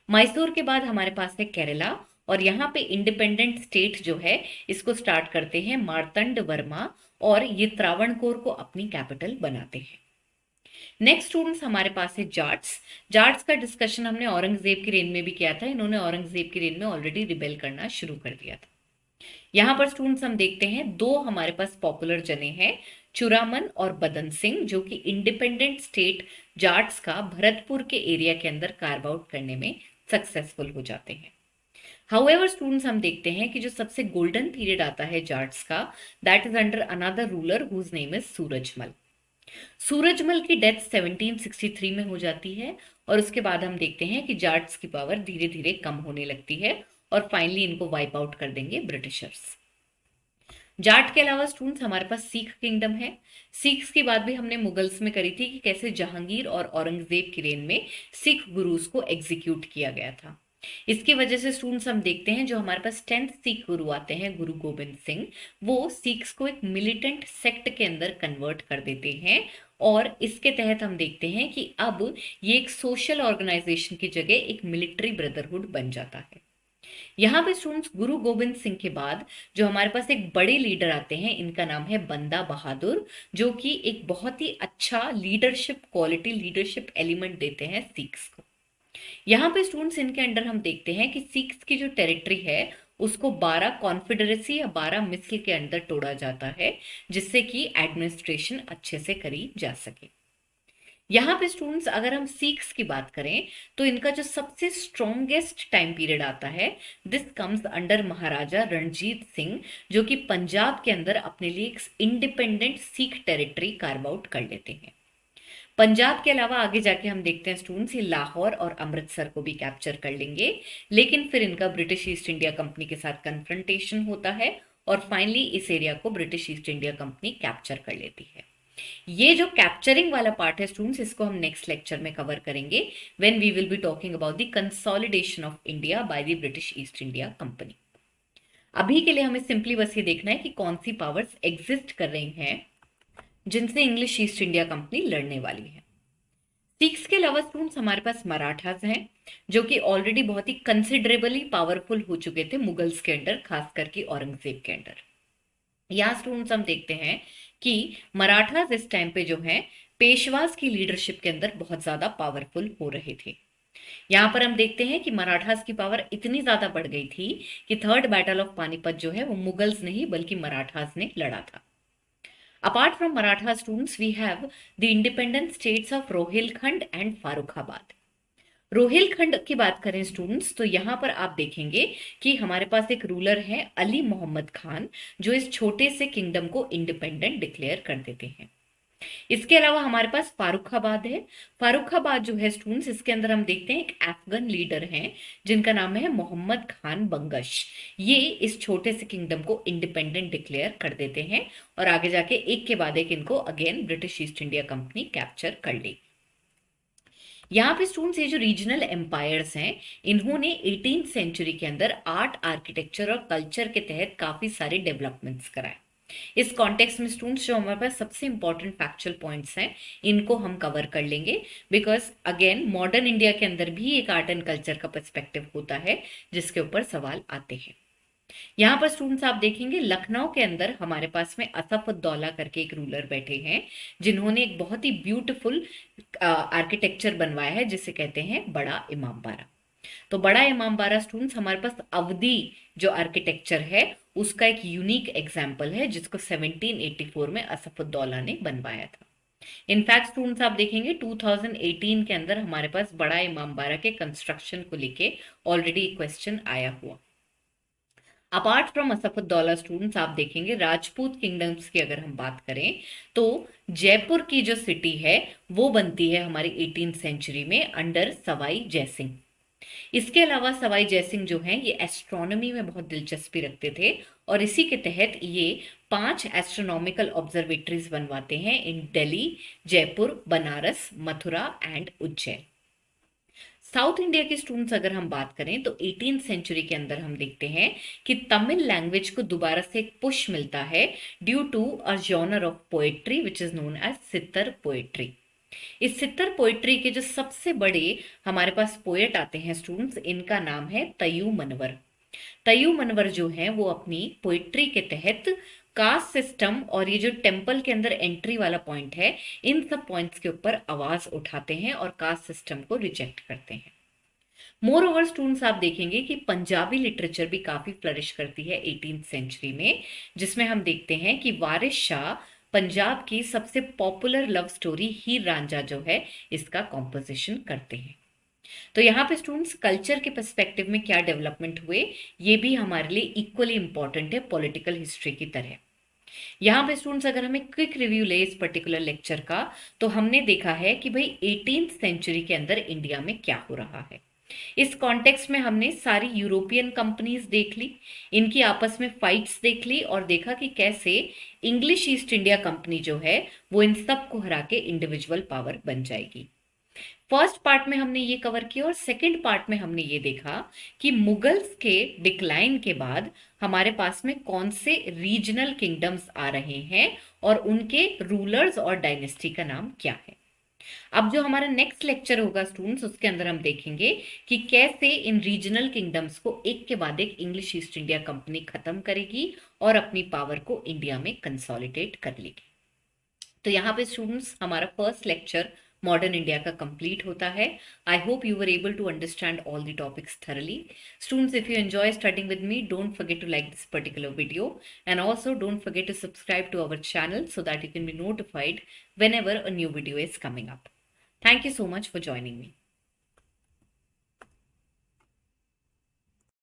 A: मैसूर के बाद हमारे पास है केरला, और यहाँ पे इंडिपेंडेंट स्टेट जो है इसको स्टार्ट करते हैं मार्तंड वर्मा, और ये त्रावणकोर को अपनी कैपिटल बनाते हैं। नेक्स्ट स्टूडेंट्स हमारे पास है जाट्स। जाट्स का डिस्कशन हमने औरंगजेब की रेन में भी किया था, इन्होंने औरंगजेब की रेन में ऑलरेडी रिबेल करना शुरू कर दिया था। यहाँ पर स्टूडेंट्स हम देखते हैं 2 हमारे पास पॉपुलर जने हैं, चुरामन और बदन सिंह, जो कि इंडिपेंडेंट स्टेट जाट्स का भरतपुर के एरिया के अंदर कार्व आउट करने में सक्सेसफुल हो जाते हैं। हाउएवर स्टूडेंट्स हम देखते हैं कि जो सबसे गोल्डन पीरियड आता है जाट्स का, that is under another ruler whose name is Surajmal. Surajmal की डेथ 1763 में हो जाती है, और उसके बाद हम देखते हैं कि जाट्स की पावर धीरे धीरे कम होने लगती है, और फाइनली इनको वाइप आउट कर देंगे ब्रिटिशर्स। जाट के अलावा स्टूडेंट्स हमारे पास सिख किंगडम है। सिख्स की बात भी हमने मुगल्स में करी थी कि कैसे जहांगीर और औरंगजेब की रेन में सिख गुरुज को एग्जीक्यूट किया गया था। इसकी वजह से स्टूडेंट्स हम देखते हैं जो हमारे पास 10th सिख गुरु आते हैं, गुरु गोबिंद सिंह, वो सिख्स को एक मिलिटेंट सेक्ट के अंदर कन्वर्ट कर देते हैं, और इसके तहत हम देखते हैं कि अब ये एक सोशल ऑर्गेनाइजेशन की जगह एक मिलिट्री ब्रदरहुड बन जाता है। यहाँ पे स्टूडेंट्स गुरु गोबिंद सिंह के बाद जो हमारे पास एक बड़े लीडर आते हैं, इनका नाम है बंदा बहादुर, जो कि एक बहुत ही अच्छा लीडरशिप क्वालिटी, लीडरशिप एलिमेंट देते हैं सिख्स को। यहाँ पे स्टूडेंट्स इनके अंडर हम देखते हैं कि सिख्स की जो टेरिटरी है उसको 12 कॉन्फेडरेसी या 12 मिसल के अंदर तोड़ा जाता है, जिससे कि एडमिनिस्ट्रेशन अच्छे से करी जा सके। यहाँ पे स्टूडेंट्स अगर हम सिख्स की बात करें तो इनका जो सबसे स्ट्रॉन्गेस्ट टाइम पीरियड आता है, दिस कम्स अंडर महाराजा रणजीत सिंह, जो कि पंजाब के अंदर अपने लिए एक independent Sikh territory carve out कर लेते हैं। पंजाब के अलावा आगे जाके हम देखते हैं स्टूडेंट्स, ये लाहौर और अमृतसर को भी कैप्चर कर लेंगे, लेकिन फिर इनका ब्रिटिश ईस्ट इंडिया कंपनी के साथ कन्फ्रंटेशन होता है और फाइनली इस एरिया को British East India company capture कर लेती है। ये जो कैप्चरिंग वाला पार्ट है स्टूडेंट्स, इसको हम नेक्स्ट लेक्चर में कवर करेंगे when we will be talking about the consolidation of India by the British East India Company. अभी के लिए हमें सिंपली बस ये देखना है कि कौन सी पावर्स एग्जिस्ट कर रही हैं जिनसे इंग्लिश ईस्ट इंडिया कंपनी लड़ने वाली है। सिख्स के अलावा स्टूडेंट्स हमारे पास मराठास हैं, जो कि ऑलरेडी बहुत ही कंसिडरेबली पावरफुल हो चुके थे मुगल्स के अंडर, खास करके औरंगजेब के अंडर। यहाँ स्टूडेंट्स हम देखते हैं कि मराठास इस टाइम पे जो है पेशवास की लीडरशिप के अंदर बहुत ज्यादा पावरफुल हो रहे थे। यहाँ पर हम देखते हैं कि मराठास की पावर इतनी ज्यादा बढ़ गई थी कि थर्ड बैटल ऑफ पानीपत जो है वो मुगल्स नहीं बल्कि मराठास ने लड़ा था। Apart from Maratha students we have the independent states of Rohilkhand and Farrukhabad. Rohilkhand की बात करें स्टूडेंट्स तो यहाँ पर आप देखेंगे कि हमारे पास एक रूलर है अली मोहम्मद खान, जो इस छोटे से किंगडम को इंडिपेंडेंट डिक्लेयर कर देते हैं। इसके अलावा हमारे पास फारुखाबाद है। फारुखाबाद जो है स्टूडेंट्स, इसके अंदर हम देखते हैं एक अफगान लीडर हैं जिनका नाम है मोहम्मद खान बंगश। ये इस छोटे से किंगडम को इंडिपेंडेंट डिक्लेयर कर देते हैं और आगे जाके एक के बाद एक इनको again British East India company capture कर ली। यहाँ पे स्टूडेंट्स ये जो रीजनल एम्पायर्स हैं, इन्होंने 18th सेंचुरी के अंदर आर्ट, आर्किटेक्चर और कल्चर के तहत काफी सारे डेवलपमेंट्स कराए। इस कॉन्टेक्स्ट में स्टूडेंट्स जो हमारे पास सबसे इंपॉर्टेंट फैक्चुअल पॉइंट्स हैं इनको हम कवर कर लेंगे, बिकॉज अगेन मॉडर्न इंडिया के अंदर भी एक आर्ट एंड कल्चर का पर्सपेक्टिव होता है जिसके ऊपर सवाल आते हैं। यहाँ पर स्टूडेंट्स आप देखेंगे लखनऊ के अंदर हमारे पास में असफउद्दौला करके एक रूलर बैठे हैं जिन्होंने एक बहुत ही ब्यूटीफुल आर्किटेक्चर बनवाया है जिसे कहते हैं बड़ा इमामबाड़ा। तो बड़ा इमामबाड़ा स्टूडेंट्स हमारे पास अवधी जो आर्किटेक्चर है उसका एक यूनिक एग्जाम्पल है जिसको 1784 में असफउद्दौला ने बनवाया था। इनफैक्ट स्टूडेंट्स आप देखेंगे 2018 के अंदर हमारे पास बड़ा इमामबाड़ा के कंस्ट्रक्शन को लेके ऑलरेडी क्वेश्चन आया हुआ। अपार्ट फ्रॉम असफउद्दौला स्टूडेंट्स आप देखेंगे राजपूत किंगडम्स की अगर हम बात करें तो जयपुर की जो सिटी है वो बनती है हमारी 18th सेंचुरी में अंडर सवाई जयसिंह। इसके अलावा सवाई जयसिंह जो हैं ये एस्ट्रोनॉमी में बहुत दिलचस्पी रखते थे और इसी के तहत ये 5 एस्ट्रोनॉमिकल ऑब्जर्वेटरीज बनवाते हैं in Delhi, Jaipur, Banaras, Mathura and Ujjain. South India के स्टूडेंट्स अगर हम बात करें तो 18th सेंचुरी के अंदर हम देखते हैं कि तमिल लैंग्वेज को दोबारा से एक पुश मिलता है due to a genre of poetry which is known as sitar poetry. इस सितर पोएट्री के जो सबसे बड़े हमारे पास पोएट आते हैं स्टूडेंट्स, इनका नाम है तयू मनवर। तयू मनवर जो है वो अपनी पोएट्री के तहत कास्ट सिस्टम और ये जो टेम्पल के अंदर एंट्री वाला पॉइंट है इन सब पॉइंट्स के ऊपर आवाज उठाते हैं और कास्ट सिस्टम को रिजेक्ट करते हैं। मोर ओवर स्टूडेंट्स आप देखेंगे कि पंजाबी लिटरेचर भी काफी फ्लरिश करती है 18th सेंचुरी में, जिसमें हम देखते हैं कि वारिस शाह पंजाब की सबसे पॉपुलर लव स्टोरी हीर रांझा जो है इसका कॉम्पोजिशन करते हैं। तो यहाँ पे स्टूडेंट्स कल्चर के पर्सपेक्टिव में क्या डेवलपमेंट हुए ये भी हमारे लिए इक्वली इंपॉर्टेंट है पॉलिटिकल हिस्ट्री की तरह। यहाँ पे स्टूडेंट्स अगर हमें क्विक रिव्यू ले इस पर्टिकुलर लेक्चर का तो हमने देखा है कि भाई 18th सेंचुरी के अंदर इंडिया में क्या हो रहा है। इस कॉन्टेक्स्ट में हमने सारी यूरोपियन कंपनीज देख ली, इनकी आपस में फाइट्स देख ली और देखा कि कैसे इंग्लिश ईस्ट इंडिया कंपनी जो है वो इन सब को हरा के इंडिविजुअल पावर बन जाएगी। फर्स्ट पार्ट में हमने ये कवर किया और सेकंड पार्ट में हमने ये देखा कि मुगल्स के डिक्लाइन के बाद हमारे पास में कौन से रीजनल किंगडम्स आ रहे हैं और उनके रूलर्स और डायनेस्टी का नाम क्या है। अब जो हमारा नेक्स्ट लेक्चर होगा स्टूडेंट्स उसके अंदर हम देखेंगे कि कैसे इन रीजनल किंगडम्स को एक के बाद एक इंग्लिश ईस्ट इंडिया कंपनी खत्म करेगी और अपनी पावर को इंडिया में कंसोलिडेट कर लेगी। तो यहाँ पे स्टूडेंट्स हमारा फर्स्ट लेक्चर मॉडर्न इंडिया का कंप्लीट होता है। I hope you were able to understand all the topics thoroughly. Students, if you enjoy studying with me, don't forget to like this particular video and also don't forget to subscribe to our channel so that you can be notified whenever a new video is coming up. Thank you so much for joining me.